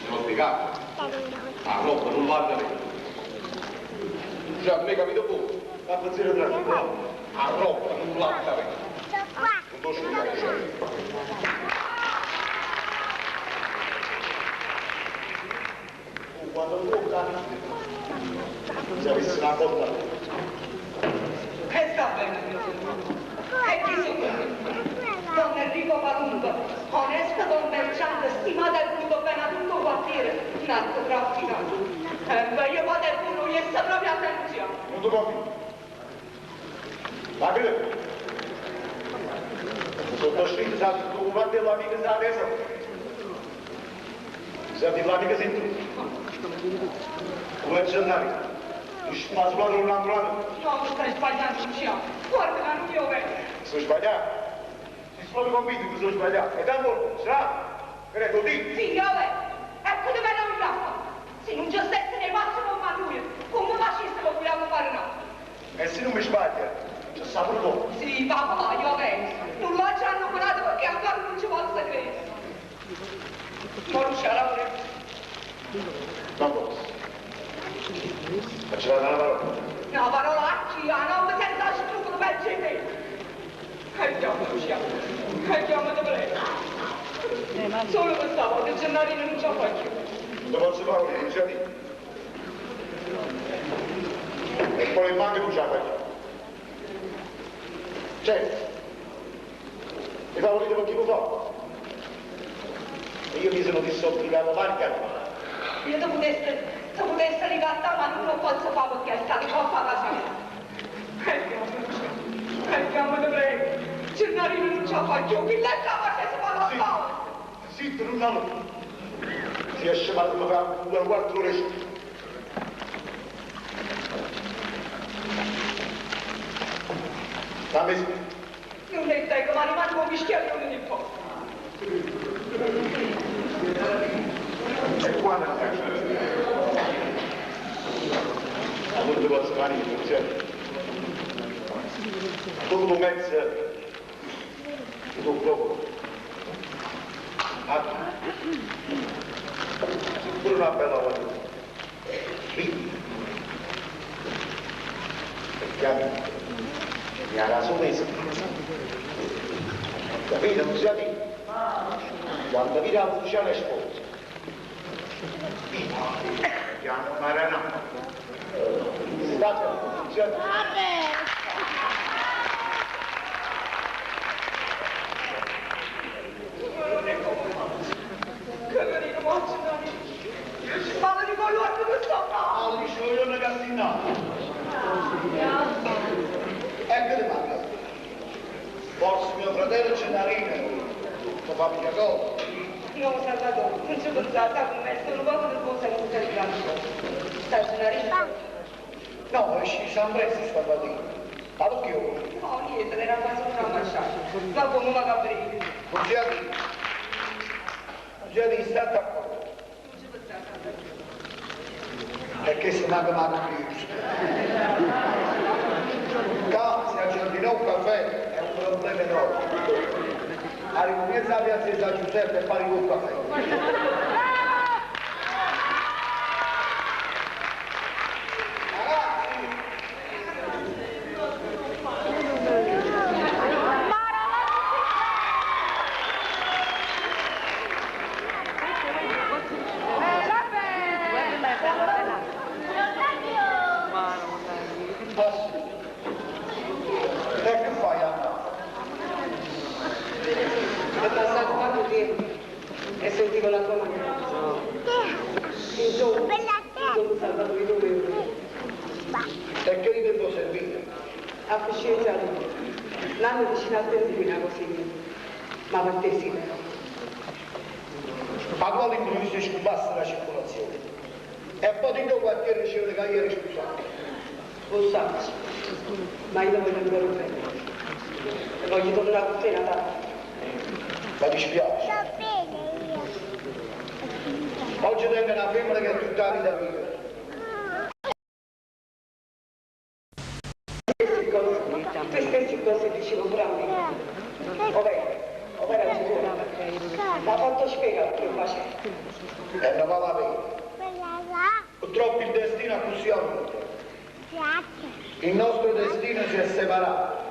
Se l'ho spiegato. A roba non guarda lei. Già, mi hai capito poco? Fatto zero tranquillo. A roba non guarda lei. Non Sto scusando. Quando tu cani, se avessi una cotta. E sta bene, mio signore. E chi sono? Don Enrico Palumbo, onesto commerciante, stimato e voluto bene a tutto il quartiere, narcotrafficante. E beh, io vado e pure gli sta proprio attenzione. Non ti capi? Ma che? Sottoscritto, sa tu quante l'amica sa adesso? Sa di l'amica sei tu? Come c'è andare? Ma sbaglio un altro anno? No, mi stai sbagliando, Luciano. Guarda che non io vedo. Sono sbagliato? Ti sono convinto che sono sbagliato. E da molto, sarà? Credo di. Sì, io vedo. Ecco dove non fa. Se non ci stesse nei passi non maturi, come fascista lo vogliamo fare no? E se non mi sbaglia, c'è stato poco. Sì, papà, io vedo. Non lo ci hanno curato perché ancora non ci posso credere. Ma Luciano, pure. Non posso. Faccio la parola. No, parolacci, a nome senza scrupolo per te. Andiamo, Luciano. Andiamo, te prego. Solo questa volta, Gennarino non ce la fa più. Non posso fare un iniziativa. E poi in banca non ce la faccio. Certo. Mi favorite per chi lo fa. E io mi sono dissobbligato marca. Io se potesse ricattare, ma non lo posso fare perché è stato troppo facile. Andiamo, te prego. Gennarino non ce la fa più. Chi lei la facesse fa la fa? Zitto, non hanno. Si esce male come fa un quarto d'ora. Dammi su. Non ne tengo, ma rimango un mischiaglione di poco. E quando la faccio? Non ti posso fare niente, certo. Tutto mezzo, tutto poco. Pure una bella volta. Qui. Perché mi ha raso mese. Capito? Non sia lì. Quando vira la funzione è sposa. Chiamo Maranà. State la funzione. Camerino, moccio, parla di quello che sto Ah, mi sono io una castina. Ecco di manca. Forse mio fratello Gennarino, tua famiglia cosa? No, Salvatore, non ci pensate con me, sono poco del buon saluto di Franco. Sta Gennarino? No, esci sempre sta mattina. Ma lo chiudo. No, niente, era quasi una masciata. Ma come una cabrina. Non sia di. Non sia di stare d'accordo. Non ci pensate. Perché se manca più. Qua si accendino un caffè, è un problema enorme. A ricomienza la piazza di San Giuseppe e pari un caffè. È passato tanto tempo e sentivo la tua mano. Insomma, dopo Salvatore i numeri. E che vi devo servire? A coscienza lui. L'hanno vicino a Tendina così. Ma per te sì. A quale improvviso scubasse la circolazione? E poi di tuo quartiere riceve le carriere scusate. Lo sai, ma io lo voglio ancora bene. E voglio tornare a te Natale. Ma dispiace. Oggi tengo una femmina che è tutta la vita mia. Queste stesse cose dicevo bravi. Ovvero sicura. Ma quanto spiega che facevo? E non va la pena. Purtroppo il destino ha così avuto. Il nostro destino si è separato.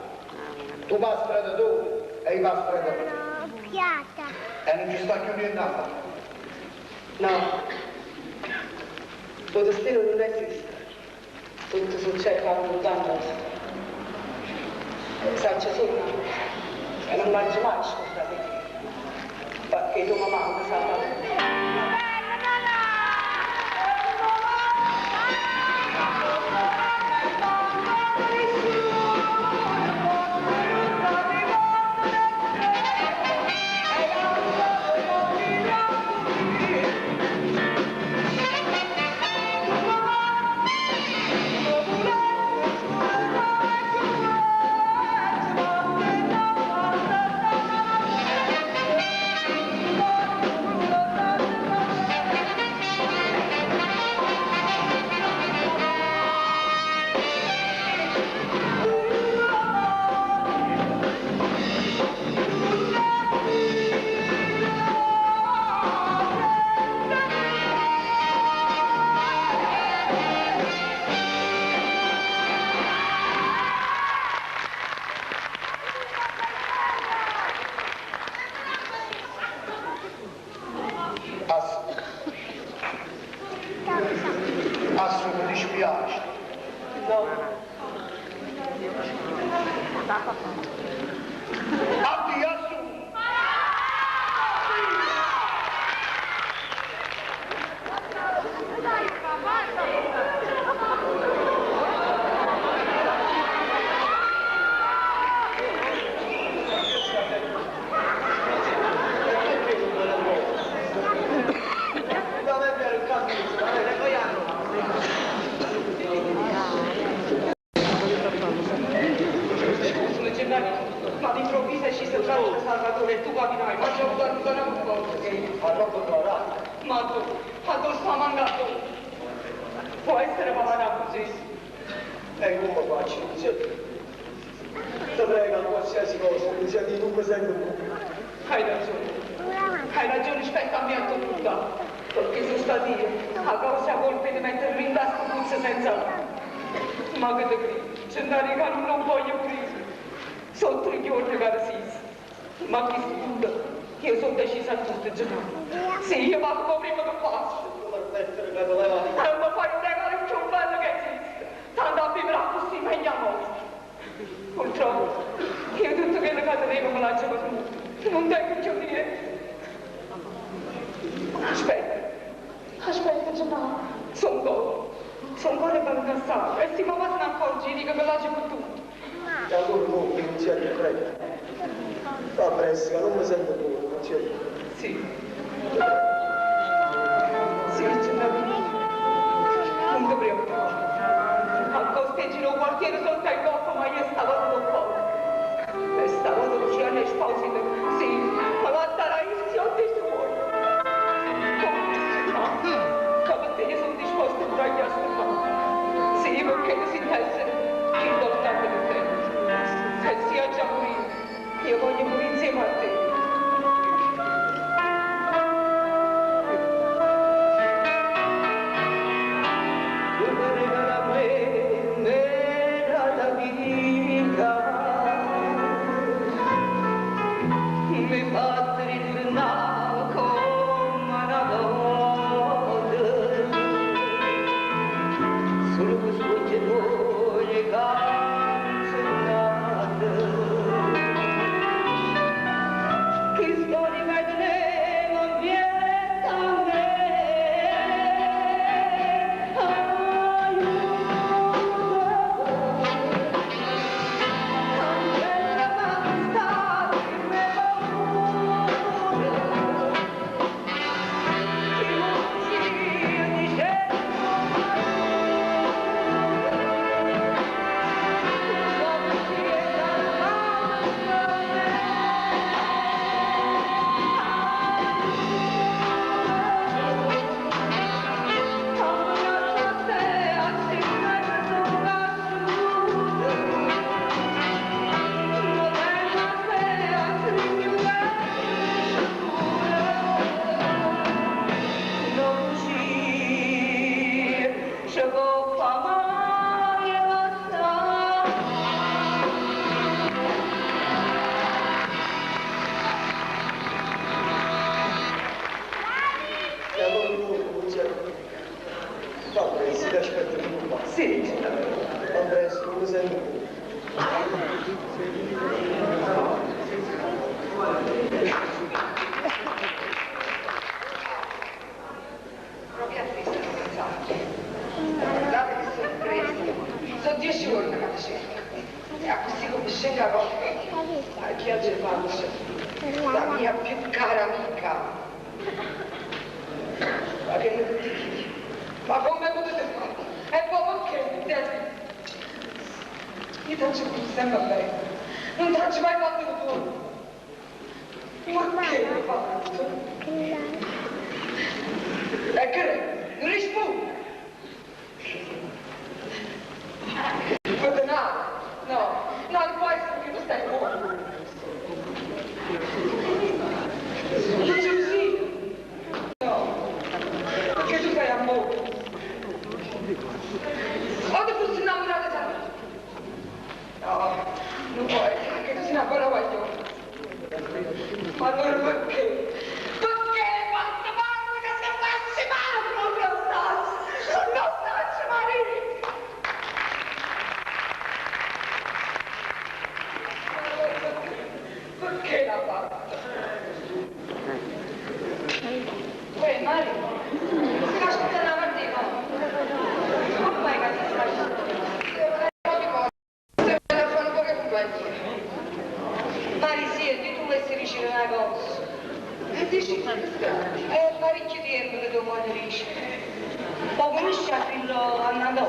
Tu vai a strada tua E i pastore da te. Piata. E non ci sta più niente. No, il destino non esiste. Tutto succede quando danno. Saccia solo una cosa, e non mangio mai scordate te, perché tua mamma non sa fare. Assu, mi dispiace. No, Addio, Assu! ma d'improvviso è sceso il braccio di Salvatore e tu capirai, ma c'è avuto un po'. Ma tu sta mangiando? Può essere papà così? E come faccio? Ti prego, qualsiasi cosa, iniziativa non mi sento più. Hai ragione, aspetta a me a tutta, perché sono stati io, a causa colpa di mettermi in tasca puzza senza ma che te credi? C'è una riga non voglio presa, sono 3 giorni che resisi, ma chi scuda, io sono decisa a tutte giornate, sì, io vado prima che passo. Non mi fai un regalo più bello che esiste, tanto a vivere così meglio a morte. Purtroppo, io tutto quello che tenevo me l'ho già venuto, non tengo più niente. Aspetta, Giovanni, sono ancora per cansare, e se mamma se ne accorge, dico che l'ho già tutto. E allora non iniziare in fretta. Fa presto, non mi sento più, non c'è. Sì. Sì, Giovanni, non ti preoccupare. A costeggiare un quartiere sotto il golfo, ma io stavo tutto poco. E stavo Luciano e Sposito, sì, ma la darà in ziotti suoi. Io sono disposto a dargli a stupare. Sì, perché si intesse importante per te. Se sia già morire, io voglio morire insieme a te. Tu mi regala a me, nera da vita. così come scende con a piace faccia, la mia più cara amica. Ma che ne dici? Ma come potete fare? E poi perché? Io non ci penso sempre bene, non ti faccio mai fatto tu. Perché mi fa questo? E che? Non rispondi? Per denaro? No, non può essere che tu stai fuori. Tu gelosia? No, perché tu fai amore. O ti fossi innamorata da me? No, non può essere che tu sia una buona guaglione. Ma allora perché? Perché quanto male che si faccia male non stacci marito! Perché l'ha fatto? Poi Mario, si lascia una partita. Come fai che si lascia? Se telefono poche compagnie. Mari, senti, tu vuoi ricevere una cosa? E dici, è parecchio tempo che tu vuoi ricevere. Poi conosci a quello andando.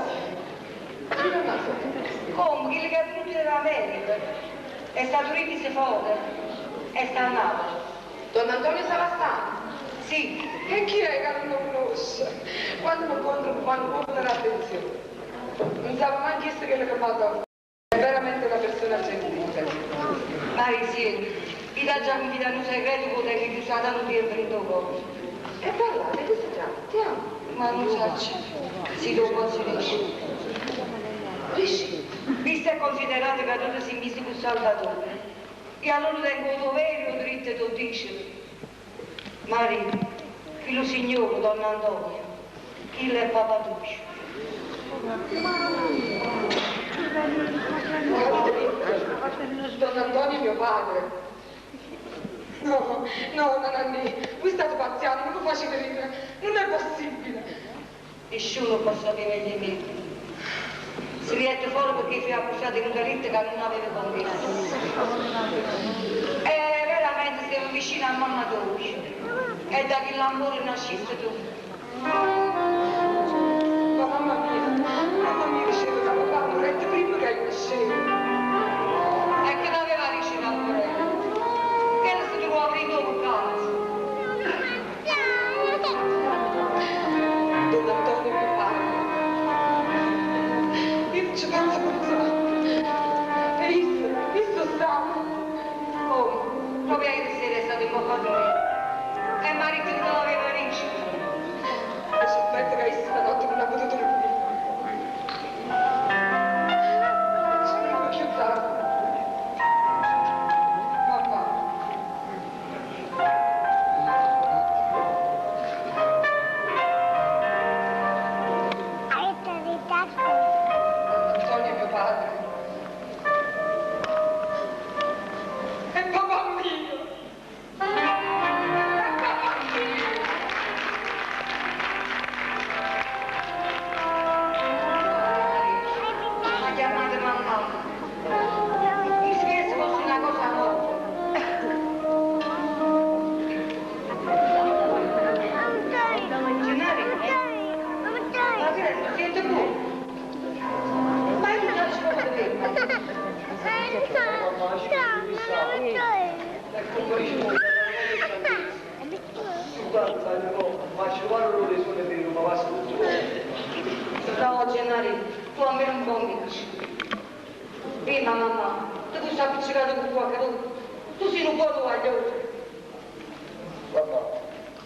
Come? Quello che è venuto dall'America. È stato rivisto fuori. E sta a Napoli. Don Antonio Savastano? Sì. E chi è che non lo conosce? Quando mi incontro quando dà l'attenzione. Non sapevo mai chiesto quello che ha fatto. È veramente una persona gentile. Mari, senti. Ti dà già un fidato segreto con te che ti sta dando tempo in tuo corpo. E parlate, che si tratta? Ti amo. Ma non c'è. Si dopo si riesce. Riesci? Visto e considerato che tu sei visto con Salvatore. E allora tengo il dovere o diritto di tu dici. Mari, quello signore, Don Antonio, chi è papà tuo? Don Antonio è mio padre. No, Nanni, voi state pazziando, non lo facete ridere, non è possibile. Nessuno può sapere di me. Si riette fuori perché si è accusato in un delitto che non aveva commesso. E veramente stiamo vicino al mannatore. E da che l'amore nasciste tu. Ma mamma mia, dicevo, stavo parlando rette prima che io nascevo. E che l'aveva ricevuto al morello. Che era stato nuovo aprito un caso. Don Antonio mio padre. Io non ci penso pensare. E visto stato. Come? Proprio ieri sera è stato imboccato me. E marito non aveva ricevuto. E sospetto che stanotte non ha potuto dormire. Ci devo chiudere. Mamma. Antonio è mio padre. E papà mio. Ma chiamate mamma. Mi spieghi se fosse una cosa nuova. Gennari? Ma che è? Siete voi? Ma io non ci posso vedere. No, Gennari, tu a me non convinci. Prima, mamma, tu sei appiccicato con tua caduta. Tu sei un po' guaglione. Papà,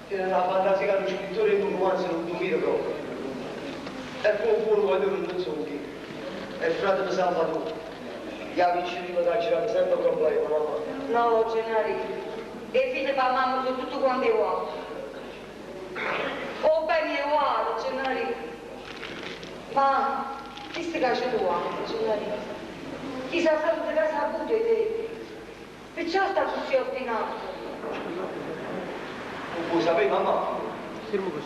tiene la fantasia che lo scrittore in un romanzo non domina proprio. E poi un buon guaglione non so chi. È il fratello Salvatore. Gli amici di Madrid c'erano sempre problemi, mamma. No, Gennari, le figlie per mamma sono tutte quante uguali. O bene è uguale, Gennari. Ma chi si caccia tua, Gennari? Chissà stato di casa avuto di te. Perciò sta così ostinato. Non puoi sapere, mamma?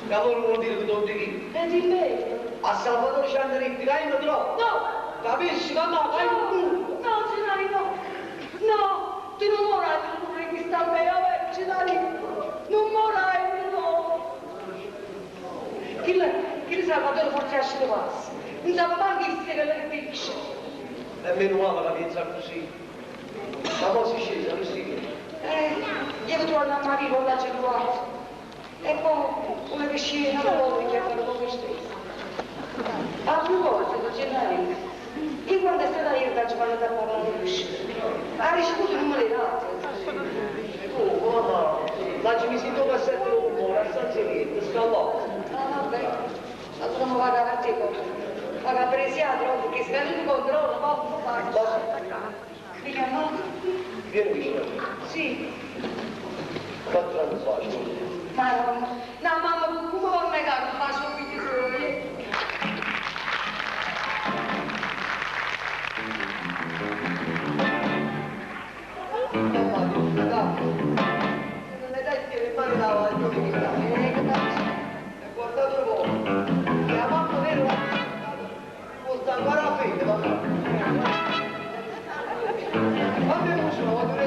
Lavoro vuol dire che non ti dico. E di me? A Salvatore ci hanno detto che hai troppo. No! Capisci, mamma? Fai un culo. No, passa. Non sapeva manco chi se ne dice. E meno male la pensa così. Ma poi si scesa, non si Io torno a Maria con la cellulare. E poi una che scende una volta che ha fatto poco stesso. A proposito, Gennaro, io quando è stata io da Giovanna da parlare di uscire, ha ricevuto il numero di dati. Oh, mamma, ma ci mi sento passare un po', la stanza lì, scallò. Ah, vabbè, allora non vado avanti con ma che presiato, perché se venuto il controllo, ma basta. Figlio, no? Vieni vicino. Sì. Quattro anni fa, scusa. Ma no, mamma, come vuoi negare un bacio a figli suoi? Non le dai le mani da gioventà. Che faccio? E guardate un po'. Che la mamma vera la porta ancora la fede, mamma. Quando è musolo, quando è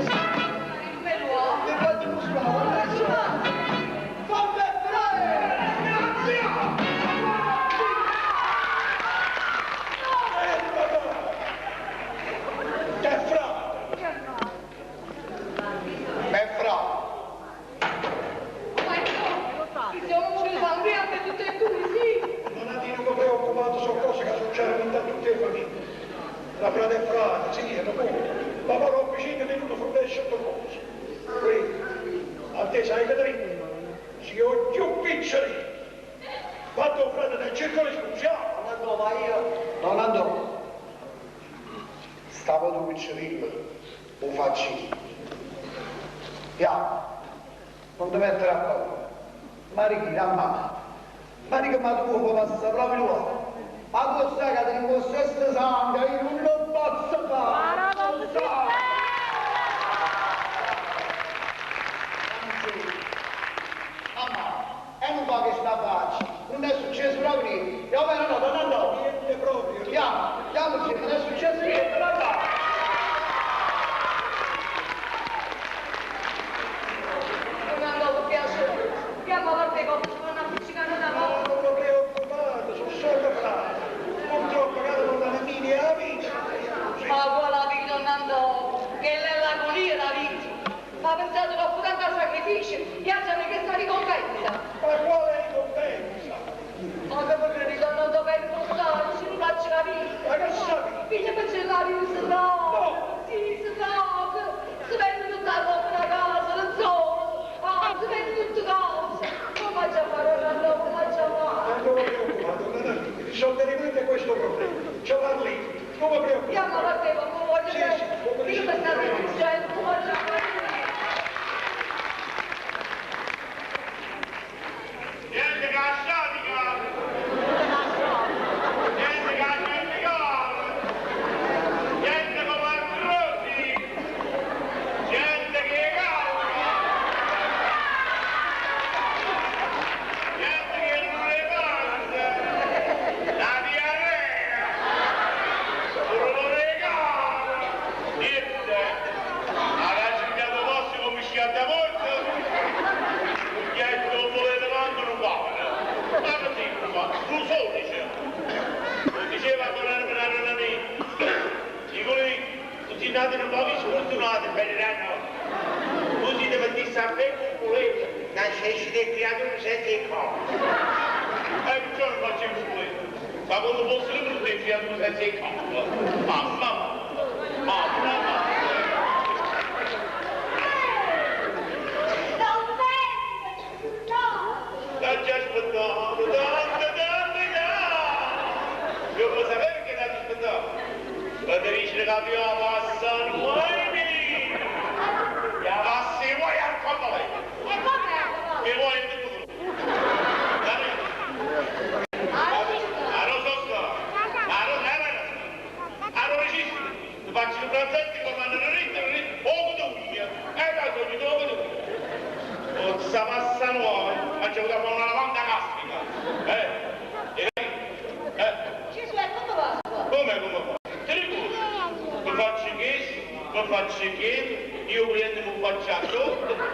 Bello, e quando è musolo, quando è fammi Che fra! Ben fra, siamo ci sanguiate tutte e due, sì. Non ti non preoccupato, sono cose che succedono da tutte le famiglie. La frate e frate, sì, è dopo. Ma poi ho vicino è venuto fuori sotto cose. Quindi, a te sai che dritto, si ho più piccoli. Quando frate del circolo scusiamo. Non andò, ma io... non andò. Stavo due picciolino, lo faccio. Ya, non ti mettere a paura. Marichina, mamma. Marica, ma tu puoi passare proprio là. Ma questa che ti impossessa sangue, io non lo posso fare. Non so. Mamma, e non fa che sta faccia. Non è successo proprio niente. Io me ne non andò. Niente proprio. Andiamoci, non è successo niente, non va. Non andavo a piacere. Andiamo a parte con non avvicinare da Ma noi. non lo preoccupate, sono solo frate. Purtroppo cade con la mia la vita. Ma quella vita non andò, che è l'agonia la vita. Ma pensate dopo tanto sacrificio, piacere che sta ricompensa. Ma quale ricompensa? Ma che per credito non dovete portare, se non faccio capire. Ma che sapi? Figlia per cercare di se no. Sì, se no, si vende tutta la roba da casa, non solo. Ah, si vende tutte cose. Non faccio a fare una roba, non faccio a fare. Non lo preoccupate, Natale, risolverete questo problema. Ce l'ha lì, non vi preoccupate. Andiamo a parte con voi, Sì, sì, come io per stare dicendo, non voglio fare. Niente che asciatica! Niente che asciatica! Niente come arrosi! Gente che causa! Gente che non le passa! La diarrea! Pure le regalo! Niente! Alla cimbiato vostro come sciatta molto! Non volete tanto non va! Ma così, tu solo diceva! Non diceva con la mia! Dico lì, tutti nati un po' sfortunati, vediranno! Così deve dire sapere con volete! Nascesci dei creatori senza il corpo! E perciò non faccio il volete! Ma quando posso vedere dei creatori senza il corpo! Mamma! Sto già aspettando, io posso sapere che state aspettando? Quando dice che abbiamo passato mai venire, che passi vuoi al condoletto. Che vuoi in tutto quello? Allora registro, ti faccio il pranzetto come hanno ritto, poco di via, e da sogno dopo di via. Questa massa nuova, faccio da fare una lavanda caspica, Gesù, e come va? Come fa? Ti ricordi? Mi faccio che, io prendo un facciato,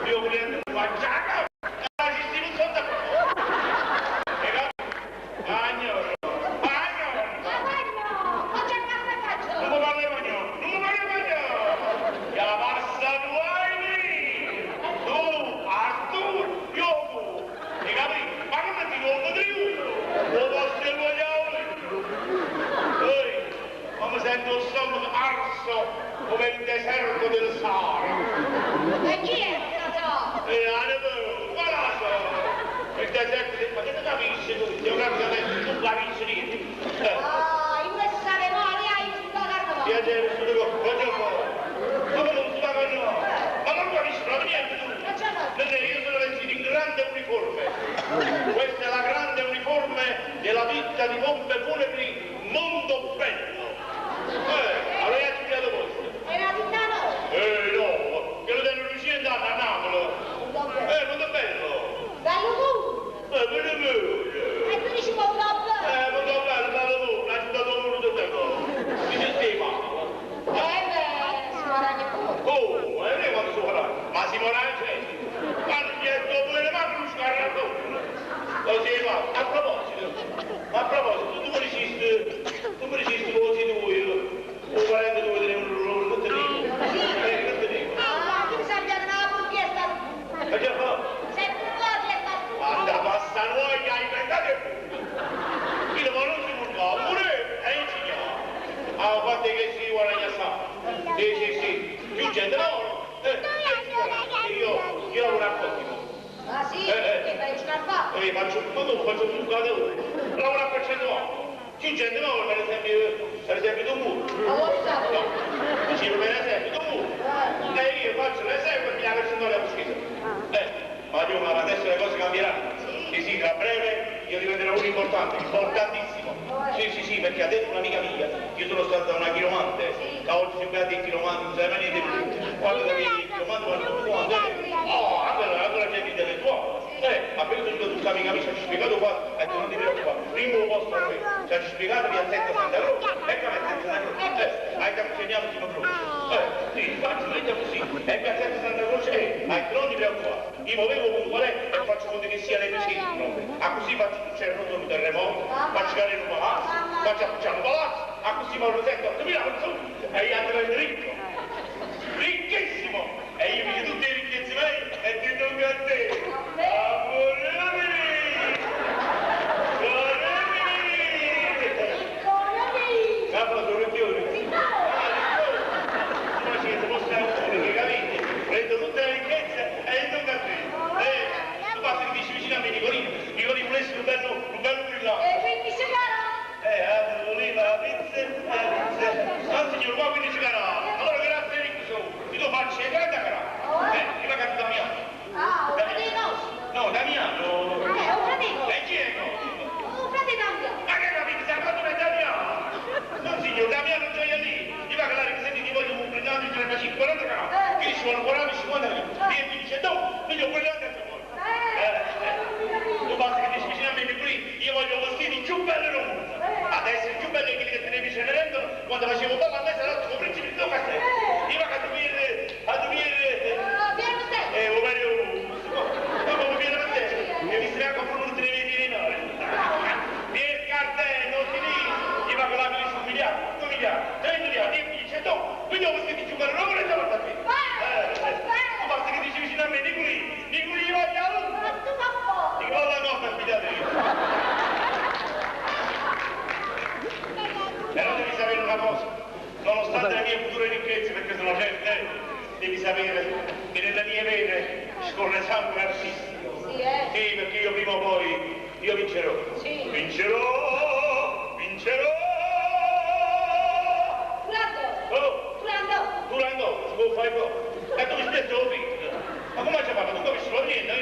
io prendo un facciato, e la ci stiamo sotto a poco. Agnoro, come il deserto del Sahara. E chi è stato? Qua la so. Il deserto del... Ma che tu capisci tu? Geograficamente tu capisci niente. Ah, io ne sare male, hai studiato a Piacere, studio con te. Ma come non studia con noi? Ma non capisci proprio niente tu. Io sono vestito in grande uniforme. Questa è la grande uniforme della ditta di pompe funebri Mondo Bello. Allora hai studiato questo? È una ditta no? No, che lo danno riuscire andare a Napoli. Mondo Bello. Bello tu? Bello. E tu dici Mondo Bello? Mondo Bello, bello tu, l'hai studiato uno di tempo. Chi si stima? Si guadagna pure. Oh, è vero quando si farà? Ma si morrà in gente. Ma non gli è dopo le mani non scarra tutto. Così va. A proposito, tu mi dicisti così tu, o parente tu vedere un ruolo, non te dico. Che te dico? Ah, tu sai che una burghetta. Ma che fa? Sei burghetta. Guarda, passa noi che hai inventato il punto. Qui non si può pure è il signore. Ah, guarda che si guadagna sa. Sì, più gente no. Io lavoro a Cosimo. Ah sì? Che fai scarpato? Faccio più cadere. Lavoro a percentuale. Più gente no, per esempio tu muro. Ma vuoi sapere? No, dicevo per esempio tu muro. E io faccio l'esempio e mi la percentuale è uscita. Ma adesso le cose cambieranno. Sì, tra breve io diventerò uno importante, importantissimo. Sì, perché adesso un'amica mia, io sono stata una chiromante, che oggi si beati il chiromante, non sai mai niente più. Quando capisci il chiromante vanno tutti quanti. Allora c'è l'intellettuale. Appena tu amica mia ci ha spiegato qua, non ti preoccupare, prima lo posto a me, ci ha spiegato via Setta Santa Croce, ecco a Setta Santa Croce, hai camminiamo fino a Croce. Sì, infatti, vedete così, ecco a Setta Santa Croce, non ti preoccupare, io muovevo puntuale e faccio conto che sia le vicine, così faccio succedere un terremoto, faccio cadere un palazzo, faccio appicciare un palazzo, così mi presento 8.000 persone e io andrò ricco, ricchissimo, e io mi tutti i ricchezzi miei e ti tocca a te. Capo, sono chiuso. Ma ci si può stare che capite? Prendo tutte le ricchezze e io tocca a te. Tu basta che dici vicino a me Nicolino volessi un bello brillante. E quindi si cara? Voleva la pizza. No, signor, qua quindi ci darà. Allora grazie Ricco, ti do faccio e grande cara. Prima che da mia. Ah, un fratino. No, Damiano. Un fratino. E chi è? Un fratino anche. Ma che capite? Sei fatto per Damiano? No, signor, Damiano non c'è lì. Gli va a calare che senti ti voglio un brillante di 35, 40 canali. Che ci vuole 40, 50 canali. E mi dice, no, figlio, brillante a fuori. Tu basta che dici vicino a me qui, io voglio vestiti più belli del mondo. Adesso il più bello è quelli che tenevi Cenerentola quando facevo papà a mezza notte con principi di castello. Io va a dormire. Dopo mi viene a te e mi stai a confrontare i miei dinari. Vieni il cartello, ti dico, io va a calare su 1 miliardo, 2 miliardi, 3 miliardi, e mi dice no, quindi ho vestiti più belli, non vorrei davanti a me. Tu basta che dici vicino a me, di qui io voglio la luna. Di che la notte a pigliateria. Però devi sapere una cosa, nonostante le mie future ricchezze, perché sono certe, devi sapere che nelle mie vene scorre sangue artistico. Sì, perché io prima o poi, io vincerò. Sì. Vincerò! Durando, si può fare cosa? E tu mi stai solo ma come ci fatto? Tu capisci lo niente,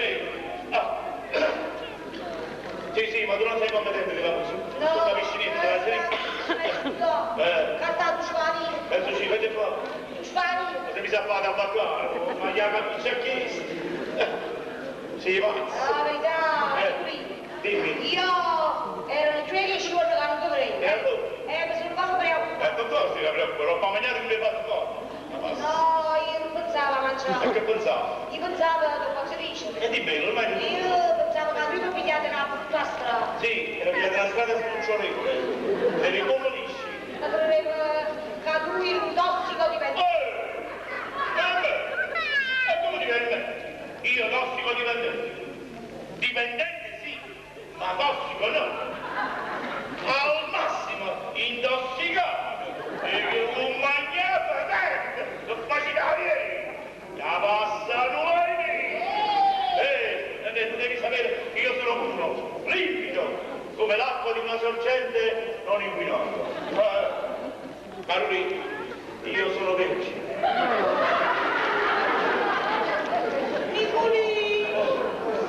Sì, ma tu non sei competente di fare così. No. Tu capisci niente, della serie. Cartato spanino. Adesso ci fate fare. Spanino. Se mi sa fare a baccare, ma gli ha capisci a chiesto. Sì, va. La verità, Dimmi. io ero nei tuoi 10 giorni che non dovrei. E allora? Mi sono fatto preoccupare. Dottore si preoccupa, ma mangiate che mi hai fatto cosa? No, io non pensavo a mangiare. E che pensavo? Io pensavo che cosa dici. E di bello, ormai non Io pensavo che tu pigliate una brutta strada. Sì, era via della strada sprucciolevole. Eri come lisci. Ma dovrebbe cadere in un tossico dipendente. E come dipendente? Io tossico dipendente. Dipendente sì, ma tossico no. Al massimo intossicato. E un magnato sorgente non inquinata. Carolina, io sono vergine. Nicolino,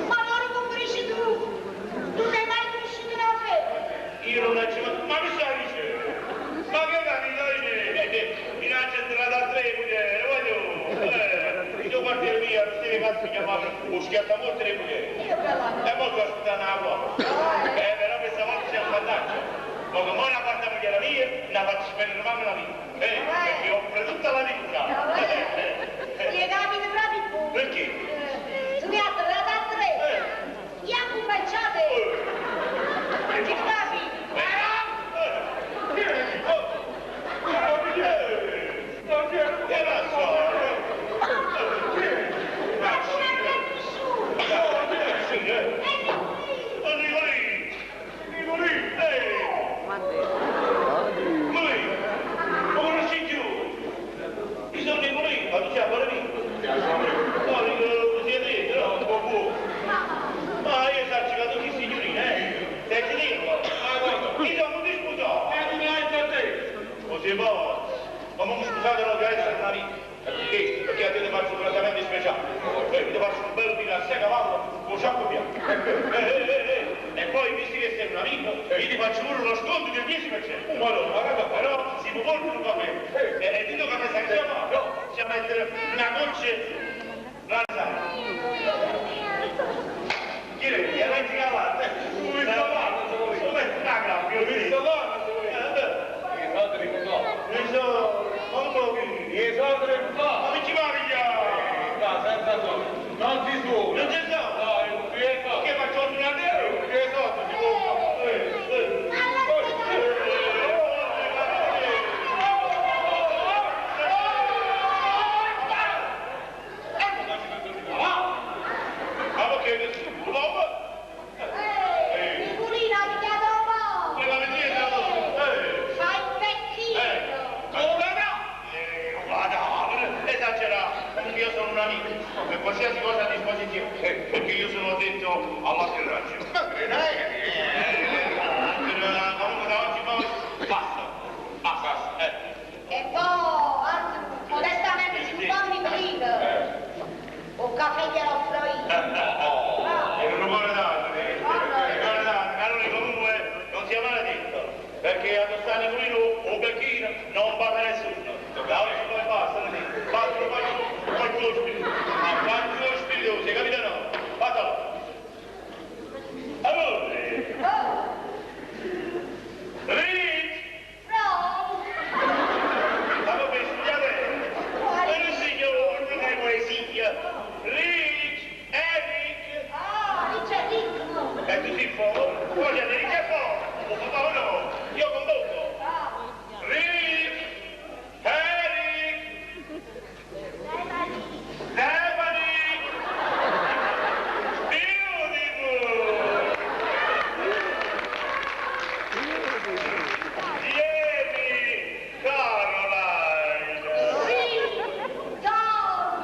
ma non lo capisci tu? Tu sei mai cresciuto nella fede? Io non ci ma mi stai dicendo? Ma che capito in accendere da tre mugliere, voglio. Io quartiere mia, non stai cazzo mi chiamavano, o schiatta molte le mugliere. E molto aspettano la qua. Però questa volta c'è un vantaggio. Ma come una parte mugliere mia, la faccio spendere mamma la vita. Perché offre tutta la vita. Gli capite proprio tu? Perché? Tu mi hai trovato a tre. Gli ha combaciate. Ti capi? Ma non scusate non deve essere una vita, perché a te ti faccio un trattamento speciale, ti faccio un bel tiro a 6 cavallo con sciacco bianco. E poi, visto che sei un amico, io ti faccio pure uno sconto del 10%. Però si può portare un caffè. E dito che mi stai chiamando, ci a mettere una goccia razzata. Chi è? Chi è? Metti cavate? Come una graffia? Ma mi ci va senza soldi. Non si suona. Non ci sono? No, che faccio un nero? Che soldi si può? Ma perché? Nicolino, ti chiedo un po'. Che la vedete? Fai un vecchino. Come no? Esagerato, io sono un amico, per qualsiasi cosa a disposizione, perché io sono addetto all'atterraggio. Comunque da oggi poi basta. E poi, anzi, modestamente si può Nicolino. Un caffè glielo offro io. E non lo vuole dare, Caroli comunque non sia maledetto, perché a Tostani Nicolino o Becchino non parla nessuno. Da oggi poi basta, faccio lo spirito. Faccio lo spirito, si capito no? Fatelo. Amore. Rich. No. Stavo per studiare. Un signore, non è poesia. Rich. Eric. Ah, c'è Ricco. E tu sei fuori? Voglio dire che è fuori. O papà o no? Io convoco. Rich. Eric. Stephanie. Beautiful. Vieni, Caroline. Sì, Don.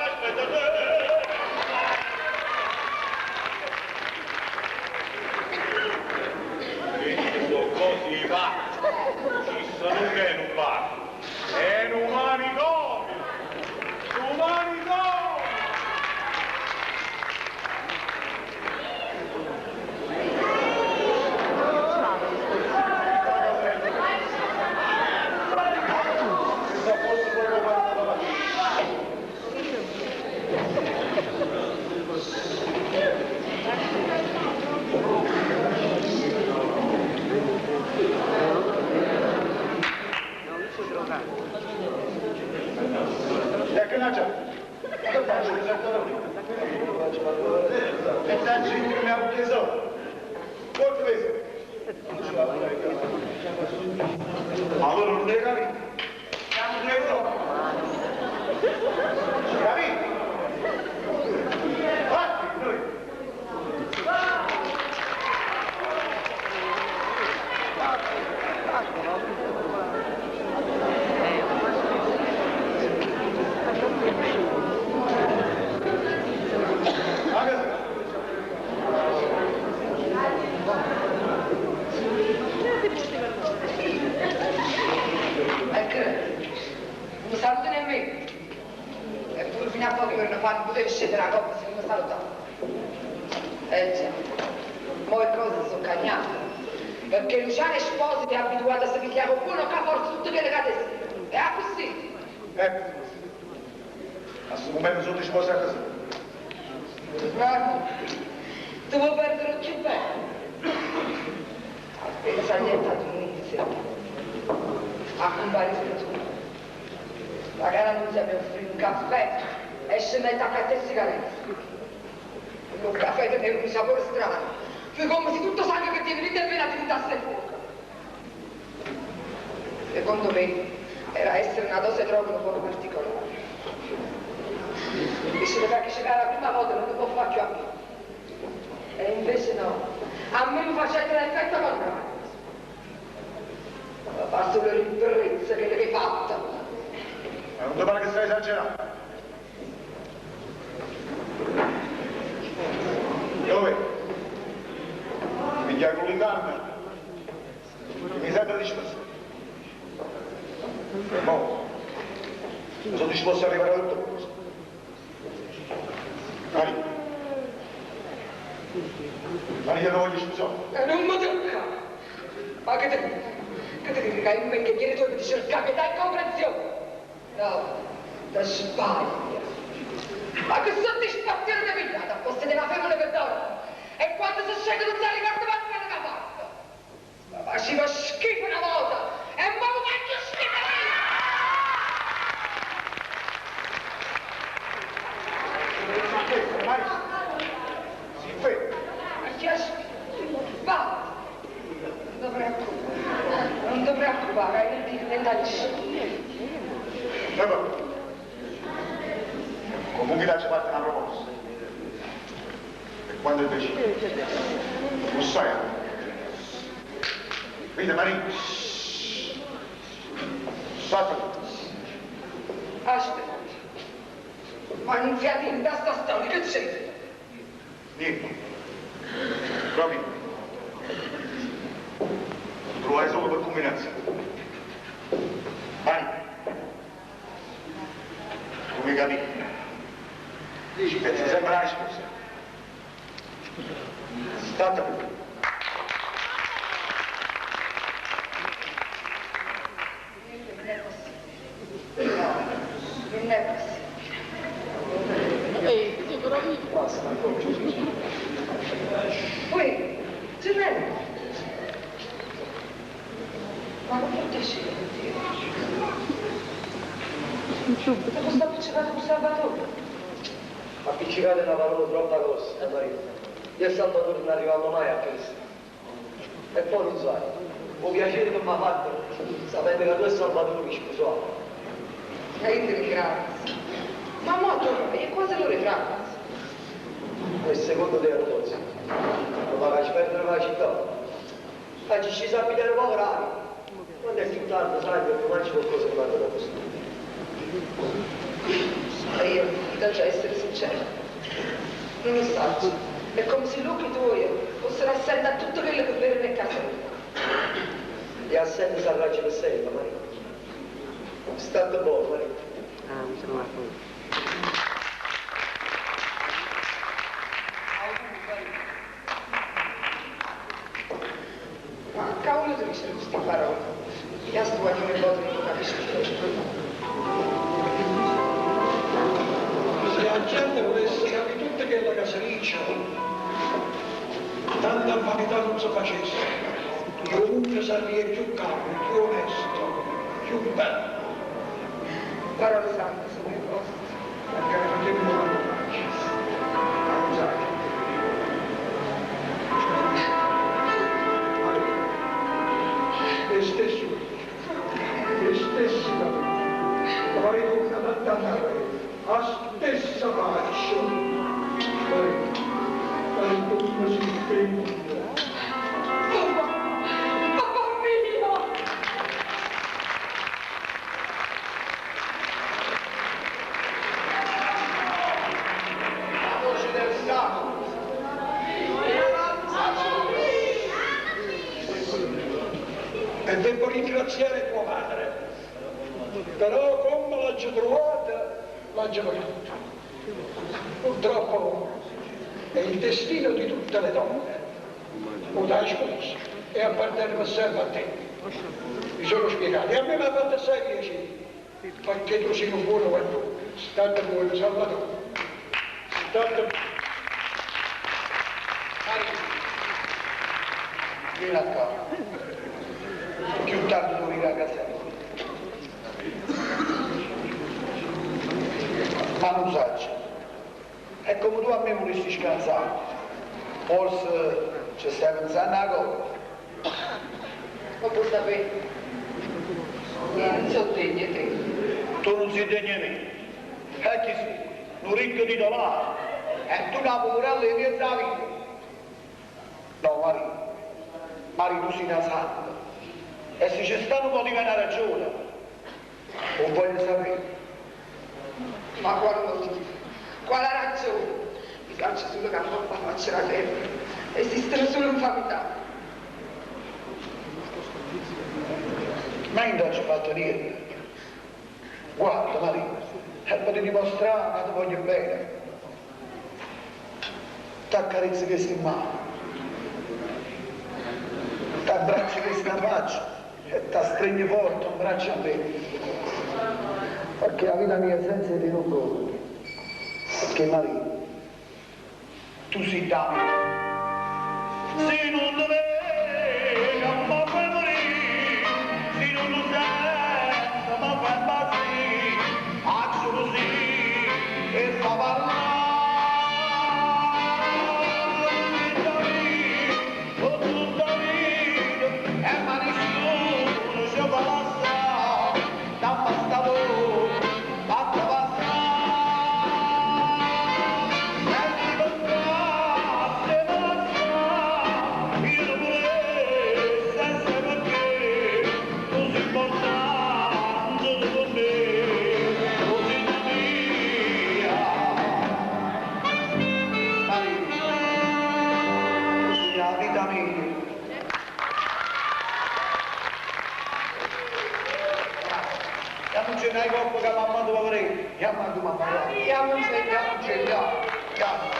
Aspetta te. Così va. Ci sono non è un bar. È un manicomio. Un manicomio. Che non c'è? Che faccio esattamente? E tanto che mi ha preso. Quanto preso? Allora non devi capire. Siamo preso. Capito? Fatti noi. mi saluti nemmeno. Eppure fino a pochi giorni fa non potevi scendere a coppa se non mi salutavo. Già, mo le cose sono cagnate. Perché Luciano è sposo è abituato a si pigliare con buono che forza tutte quelle cadesse. E a così. Ecco. A questo momento sono disposto a così. Bravo. Tu vuoi perdere più bene. Pensa niente ad un inizio. A comparisco tu. La gara non si mi offrì un caffè e si mette a cattare sigarette. Un caffè che aveva un sapore strano. Fui come se tutto sangue che ti venite appena diventasse fuoco. Secondo me era essere una dose droga un po' particolare. Dice che c'era la prima volta non lo può fare più a me. E invece no, a me mi faceva l'effetto contrario. Ma fa solo l'imperezza che l'avevi fatta. Ma non ti pare che stai esagerando? Dove? Mi chiamo con l'inganno. Mi sento disposto. No. Non sono disposto a arrivare a tutto questo. Mari. Mari, io non voglio scusare. Non mi tocca. Ma che te dici che in me che ieri tu mi dici cercare che dai comprensione? No, da sbaglia. Ma che soddisfazione di pigliata, fosse della femmina che dorme. E quando si scende non si ricorda mai quello che ha fatto. Ma faceva schifo una volta e ma lo faccio schifo io. Mari. Si ferma. Mi chiesto, va. Non ti preoccupare, hai il diventato. Bravo. Comunque dacci parte una proposta. E quando invece non sai. Vedi Maria. State. Aspetta. Ma non fiati in testa storia, che c'è? Niente. Provi. Trovai solo per combinazione. Vai. Come capì? Dici, pensa sempre alla risposta. State qui. Non è possibile. Basta, ancora. Poi, ce n'è. Ma non può piacere, dopo sta appiccicato con Salvatore. Appiccicate una parola troppo grossa, Maria. Io e Salvatore non arriviamo mai a questo. E poi non sai, un piacere che mi ha fatto, sapendo che tu e Salvatore mi sposavo. E io ti ringrazio. Ma molto, è quasi l'ora franca. E secondo te, Rossi, non mi faccio perdere la città. Oggi ci sa pigliare un po' grave. Quando è più tardi, sai, per domani c'è qualcosa che vada da questo. E io, da già essere sincero, non lo so. È come se l'occhio tuoi fossero assenti a tutto quello che vede nel caso mio. E assente si arraggia per sempre, Maria. State buono, Maria. Ma cavolo tu dici queste parole? Io sto guardando le cose non capisco più. Se la gente volesse capire tutte che la casericcia, tanta vanità non si facesse. Chiunque sarebbe più calmo, più onesto, più bello. Parole sante sono le cose. Perché non devi e stessi la ritorna da andare a stessa faccia poi tutto si impegna Papà mio! La voce del Stato. e devo ringraziare tua madre però come la cosa ci trovate, mangiano tutto. Purtroppo è il destino di tutte le donne. Non dai scusa, e appartiene sempre a te. Mi sono spiegato, e a me mi ha fatto assai piacere, perché tu sei un buono uomo. State buono, Salvatore. State buono. Vieni a casa. Più tardi morirà a casa. Ma non saggio. È come tu a me vorresti scansare. Forse ci stai pensando a cosa. Non può sapere. Io non so degno te. Tu non sei degno di me. E chi sei? Un ricco titolare. E tu una paura alle mie vita. No, Maria, tu sei una santa. E se ci sta un motivo e una ragione, non voglio sapere. Ma quale motivo? Quale ragione? Mi calcio sulle gambe a faccia la terra. Esistono solo infamità. Ma io non ci ho fatto niente. Guarda, Maria, è per dimostrare che ti voglio bene. Ti accarezzi questa mano. Ti abbracci questa faccia e ti stringi forte un braccio a me. Perché la vita mia senza di non conta. Perché Maria, tu sei da me. Se non lo vedi, non mi puoi morire. Se non lo sento, mi fai impazzire. Faccio così e fa parlare. Hai coppa che mamma tu avrei, chiama tu mamma. Chiamo un segno. Chiama.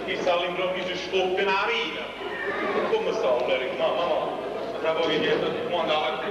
Chissà all'improvviso scoppia una vita. Come sta Ulrich? No. Tra poco dietro, come andava a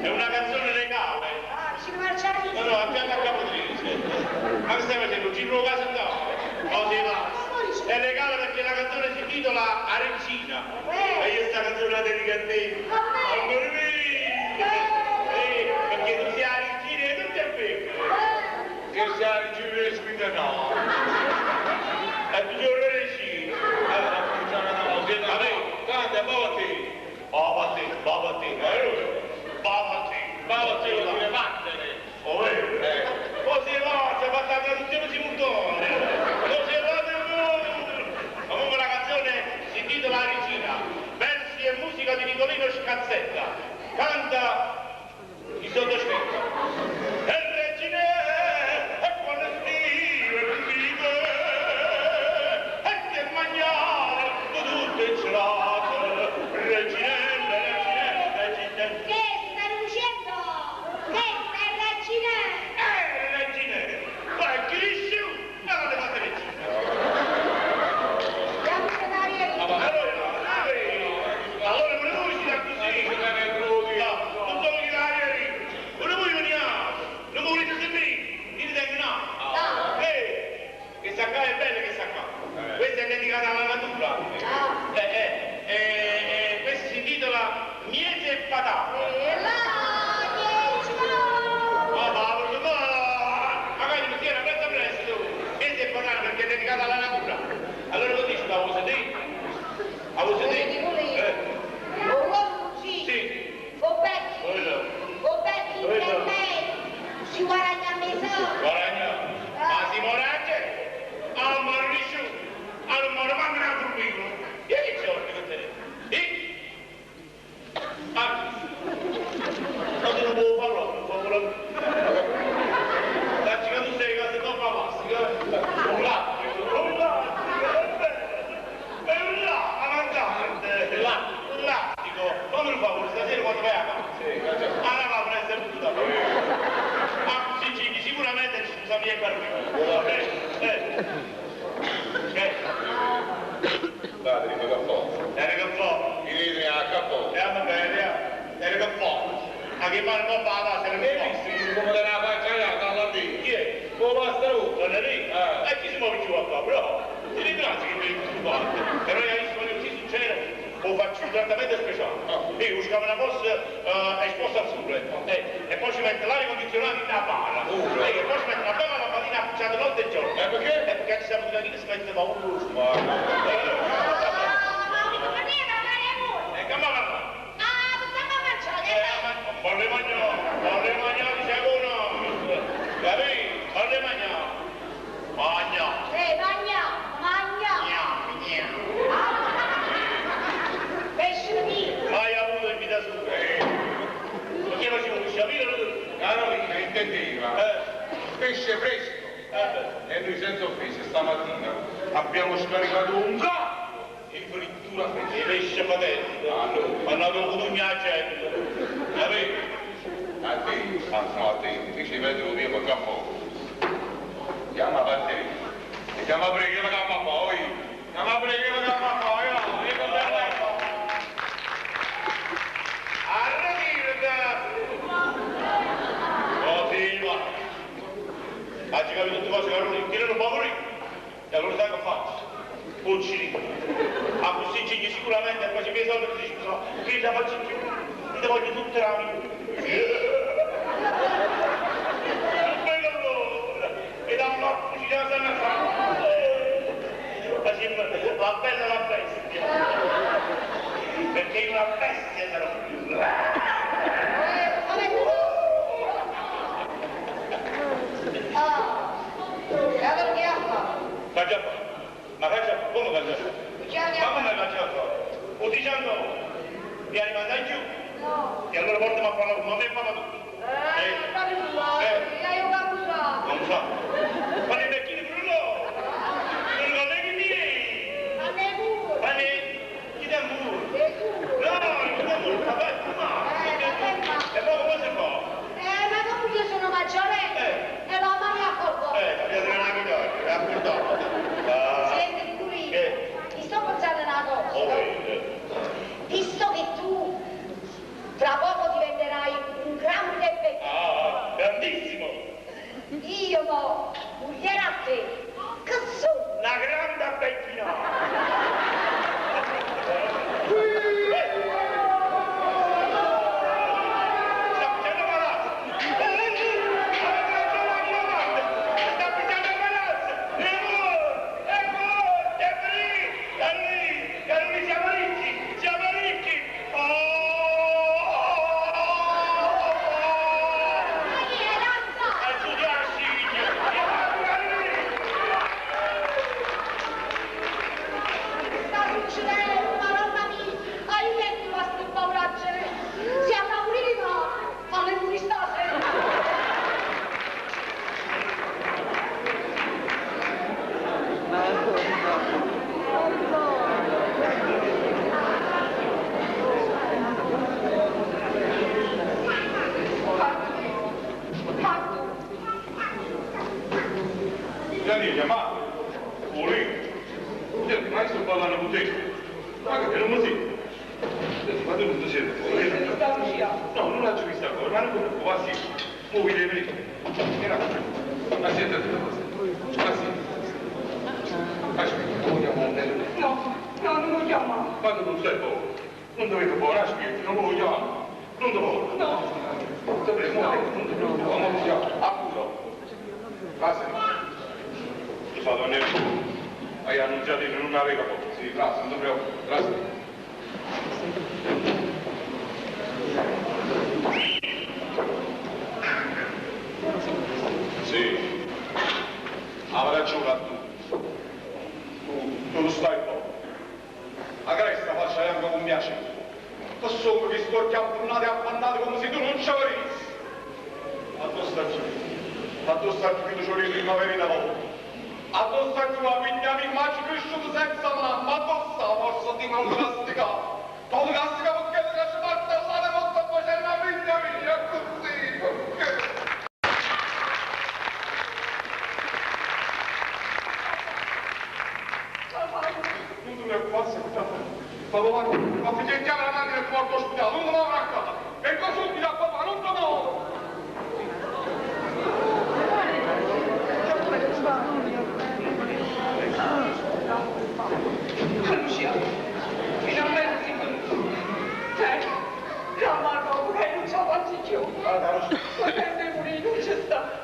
È una canzone legale. No, a fianco a Capotrese. Ma che stai facendo? Un giro casa no? È legale perché la canzone si intitola Arencina. E io sta canzone la dedico a te. Amore mio! Perché tu sei Arencina e tutti a peccare. Che sei Arencina e spinta no. E tu sei Arencina. Allora, funziona no. Vabbè, canta, babati. Babati, lo dire vattene. Così va, c'è fatta la traduzione simultanea. Così va, comunque la canzone si intitola Regina, versi e musica di Nicolino Scazzetta. Canta il sottoscritto. E Regine, e quando scrive non vive, e che mangiare tutte celate. Regine. Allora, un po' bada, se ne visto come te la faccia alla lì. Chi è? Come basta rotto, ne lì? E chi si muove più a qua, però? Ti ringrazio che mi hai visto parte. Però hai visto che così succede? Lo faccio un trattamento speciale. Io usciamo una cosa esposta al sole e poi ci mette l'aria condizionata in una bara e poi ci mette una bella lampadina appicciata notte e giorno. Perché? Perché ci siamo tutti si mette ma un lusso. E che mi parla? Volle mangiare, dicevo no. Capì? Volle mangiare. Magna. Mai avuto in vita sua, perché facevo un sciamino? Carolina intendeva pesce fresco e noi senza offesa stamattina abbiamo scaricato un gatto in frittura fresca. Il pesce patetico, hanno dovuto un gente, capito? A te, invece vedo via per capo. Chiama a te, chiama a preghiera che poi, chiama a preghiera che poi, oggi capito tutte cose che erano poveri e allora sai che faccio? Un cinico. A così cigli sicuramente e poi ci miei soldi e dici no, che la faccio più? Mi te voglio tutte la mia. Bello allora! E da un po' cucina se ne fa. La bella la bestia. Perché io una bestia sarò più. Ma faccia, come faccia? Ma come faccia? O diciamo, mi hai rimandato giù? No. E allora portami a parlare con me e papà tutto. Io capusato. Non so. Ma i vecchini frullo? Sono colleghi miei. Ma ne pure. Ma ne? Chi ti ha pure? No, chi ti ha pure? Papà, e poi come si fa? Ma come io sono maggiorenne e non mi accorgo. Capite una vittoria, accordato. Senti qui, ti sto pensando una cosa. Visto che tu tra poco diventerai un grande becchino. Grandissimo. Io mo, moglie a te, che sono? Una grande becchina. Hai annunciato che non aveva poco. Sì, grazie, non dovrei. Grazie. Sì. Ha ragione tu. Tu stai poco. A cresta faccia anche con piacere. Che sono che storti appannati e appannati come se tu non ci avessi. A tu sta giù. A tu sta giù che tu ci vorrei primavera da volta. Addosso a tua figlia mi immagino cresciuto senza mamma, addosso a forza di non castigare. Non castigare perché ti lascio martellare molto a facere una figlia mia così, perché? Non ti preoccupare, papà, ma figliettiamo la madre del tuo ospedale, non ti muovere a casa. Vengo subito a papà, non ti muovere. Ma che demoni non c'è stato?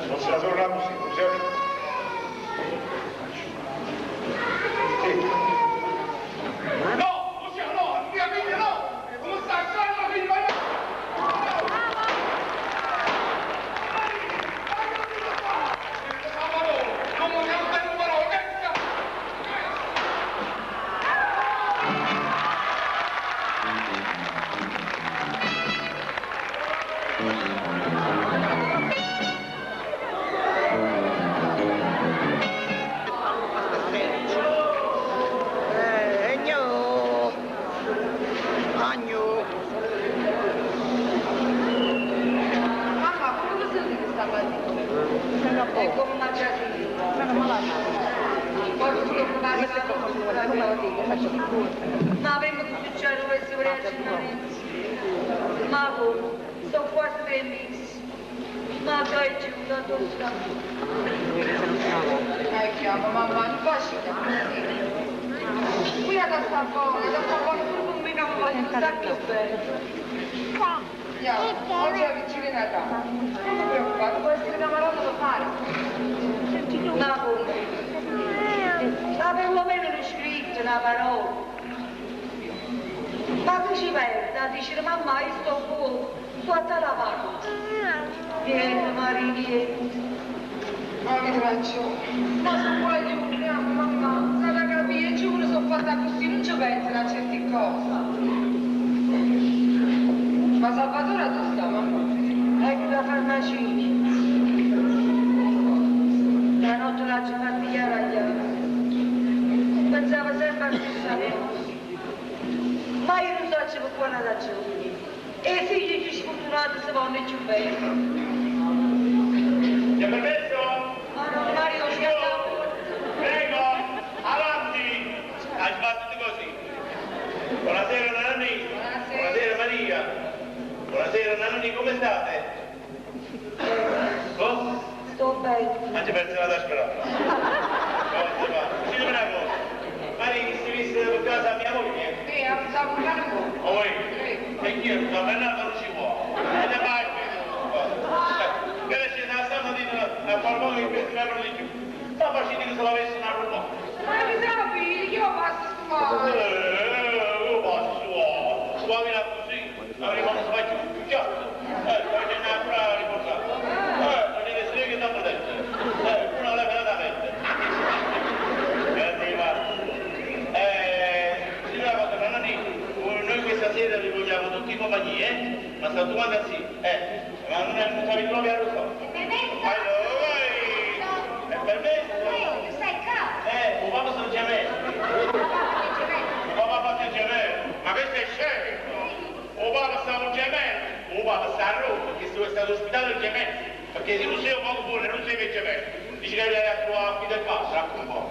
Non si la torna così, Giuseppe. No, Luciano, no, mia figlia no! Come sta il sangue, figlia? Ecco un mangiatino. Poi tu lo prepari ma vengo più successo questo per accennare. Ma sto quasi 3 mesi. Ma dai giù da tutta. Chiamo mamma, non faccio Qui da sta buona pure con me campagna, non sta più bene. Oggi è la vigilia di Natale. Non ti preoccupare, può essere camarota da fare. Ma come? Ma perlomeno è scritto una parola. Ma tu ci perdi a dire mamma io sto buono, fatta la parte. Vieni Maria. Ma mi traccio. Ma se vuoi di mamma, sai da capire, giuro sono fatta così, non ci penso a certe cose. Ma Salvatore dove sta, mamma? Ecco la farmacia. La notte la ci fa pigliare agli altri. Pensava sempre alla stessa cosa. Ma io non so se per quale ragione. E i figli più sfortunati si vanno più bene. Ti ha permesso? Ma non Mario ci andiamo. Prego, avanti! Hai sbattuto così. Buonasera Nanni. Buonasera Maria. Buonasera Nanni, come state? Oh? Sto bene. Mangi perso la tasca. Cosa fa? Uscite una cosa. Maria, si visse per casa mia moglie? Sì, abbiamo un po'. Oh, e chi è? La Bernardo non ci vuole. E le vai che le scese a stamattina a far poco che investimento di più. Sta facendo che se l'avesse una roba. Ma mi trovi? Che io passo sto male? Io passo su, va via così. Avremo uno spazio più chiaro. Poi c'è una brava riportata. Non è che si vede che sta potente. Una leva da mente. Grazie, signora cosa, Nanni, noi questa sera vi vogliamo tutti compagnia, ma sta domanda sì, ma non sapevi nuovi a Rosso. Allora, vai! È permesso? Un papà sono gemello. Un papà ha fatto il gemello. Ma questo è scemo. Un papà sta un gemello. Un papà sta a Roma, perché è stato ospitato il gemello. Perché se non sei un poco buono, non sei il gemello. Dici che devi andare a trovare qui del padre, ecco un po'.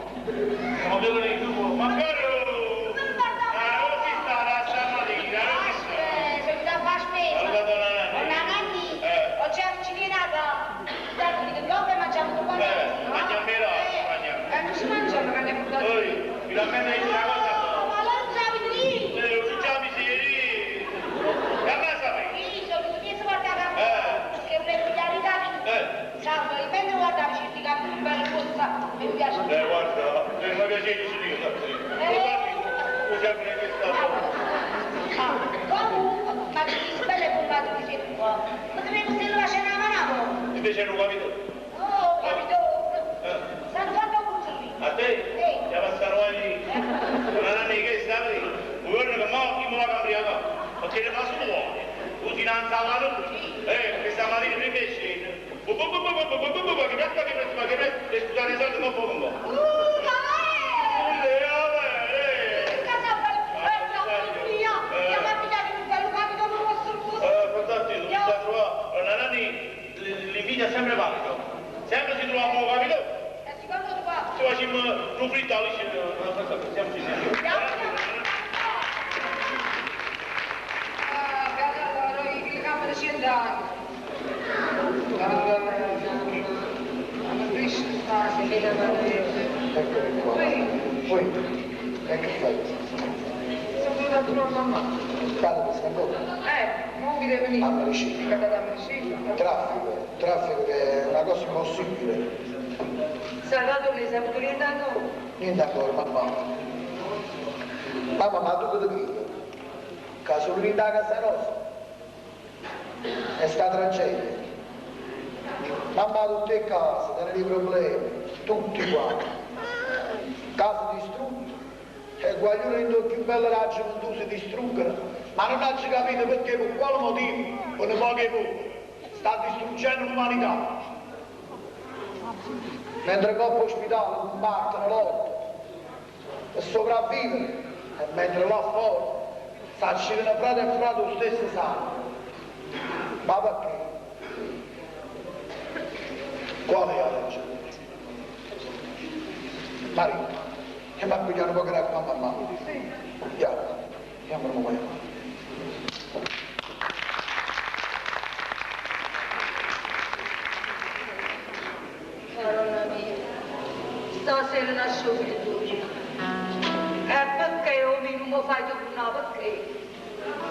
Ma vedo lì, tu, ma caro! Non si sta la stamattina, non si sta. Allora, donna Nanni. Mangiamo però, mangiamo. Non si mangiano che ne buttato. Poi, finalmente dice una cosa. Non già mi sei. Che me la sapevi? Guarda, mi piace di io, sapete. Tu sempre che invece non capito. A te? Ya passarono lì. Non hanno che stavi. Un giorno che mo' chi me la cambiata? Perché ne passo buono. Tu ti lanza la luce. Questa mattina invece. Che piatta che prima che me scusate i soldi non poco un po'. Fantastico, mi sta trovando. Allora Nanni, l'invidia è sempre valido. Sempre si trova un po' capito? Se facciamo un fritto lì, siamo sicuri. Il campo di 100 anni. Non riesce a stare, vede Poi, che fai? sono venuta a trovare mamma. Parla di sta cosa. Non vi deve venire. A Maricina. Mica da Maricina. Traffico che è una cosa impossibile. Salvatore, sei avuto orientato? Niente ancora, mamma. Mamma, ma tu che ti credi? Che sono venuta a casa nostra. È stata tragedia. Mamma, tutte le case, tenne dei problemi, tutti quanti. Case distrutte. E guaglione in due più belle raggi non tu si distruggono. Ma non hai capito perché, per quale motivo, con poche poco, sta distruggendo l'umanità. Mentre coppa ospitale combattono lotte per sopravvivere, e mentre là fuori sta scendendo frate e frate lo stesso sangue. Ma perché? Qual è la ragione? Marito, che mi ha pigliato un po' grave mamma. Andiamo un momento. Madonna mia, stasera nasce fiducia. E perché io non mi fai tornare? Perché?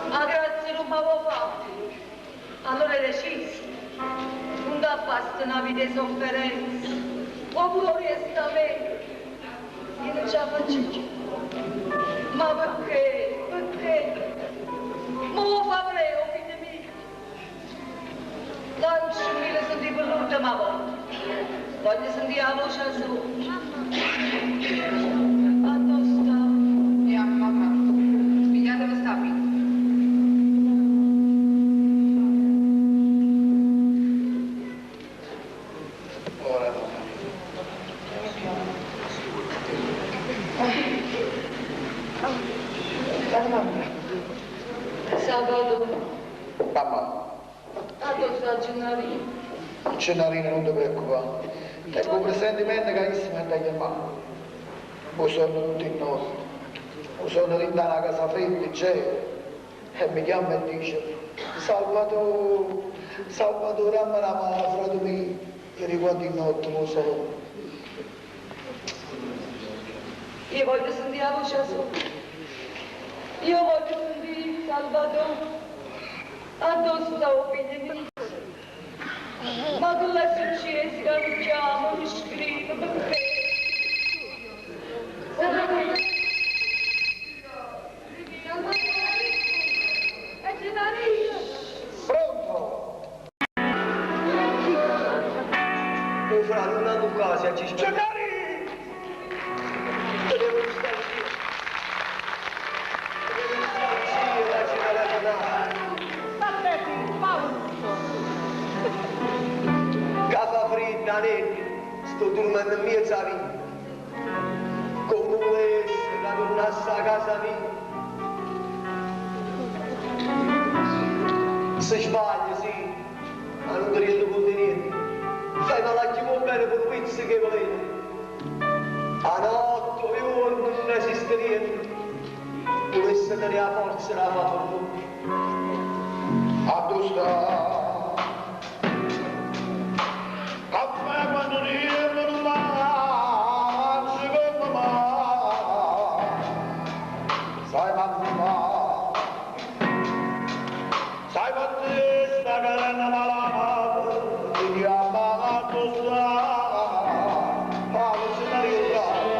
Ma grazie non mi avevo fatto. Allora è deciso. Non da basta una vita di sofferenza. Oppure resta meglio. Io non ce la faccio più. Ma perché? Perché? Ma lo farei, oh figlio mio. Lancio mi le senti per l'ultima volta. Voglio sentire la voce sua. A dove sta? Mamma, pigliate dove sta qui. Ora no. Sabato, Mamma, a dove sta Gennarino? Gennarino non ti preoccupare. Tengo un presentimento carissimo e dai chiamare. Poi sono tutti in notte. Poi sono dentro una casa fredda e gelo. E mi chiama e dice Salvatore, dammi una mano, frate mio. Ieri quando in notte lo so. Io voglio sentire la voce sua. Io voglio sentire Salvatore. A dove sta, oh figlio mio? Ma con la successa che non chiamo, mi scrivo perché? Pronto? Mio fratello, non hanno casa, ci spera. Gennarino! Devo stare zio. Devo stare zio, la generalità. Capa fredda, neri, sto dormendo in mezzo a vita. Come vuoi essere, da tornassi a casa mia. Se sbagli, sì, ma non ti rendo conto di niente. Sai, ma la chiamo bene per pezzi che volete. A notte, o giorno, non esiste niente. Dovesse tenere la forza la fa per voi. A dove sta? Caffè quando io non mangio come mai. Sai mamma, sai perché sta carena malata, ti chiama a dove sta? Ma non si mi ricorda.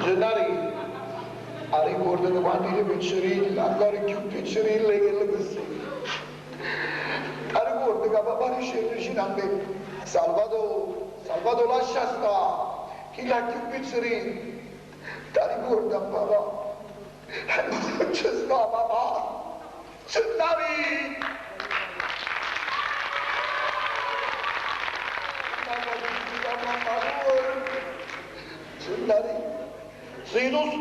Gennari, a ricordo di quando ero piccerino, ancora più piccerino che le così. A ricordo che papà diceva vicino a me, Salvatore lascia stare, chi l'ha più piccerino. Ti ricordo papà, non c'è sta papà, Gennari! Gennari, sei tu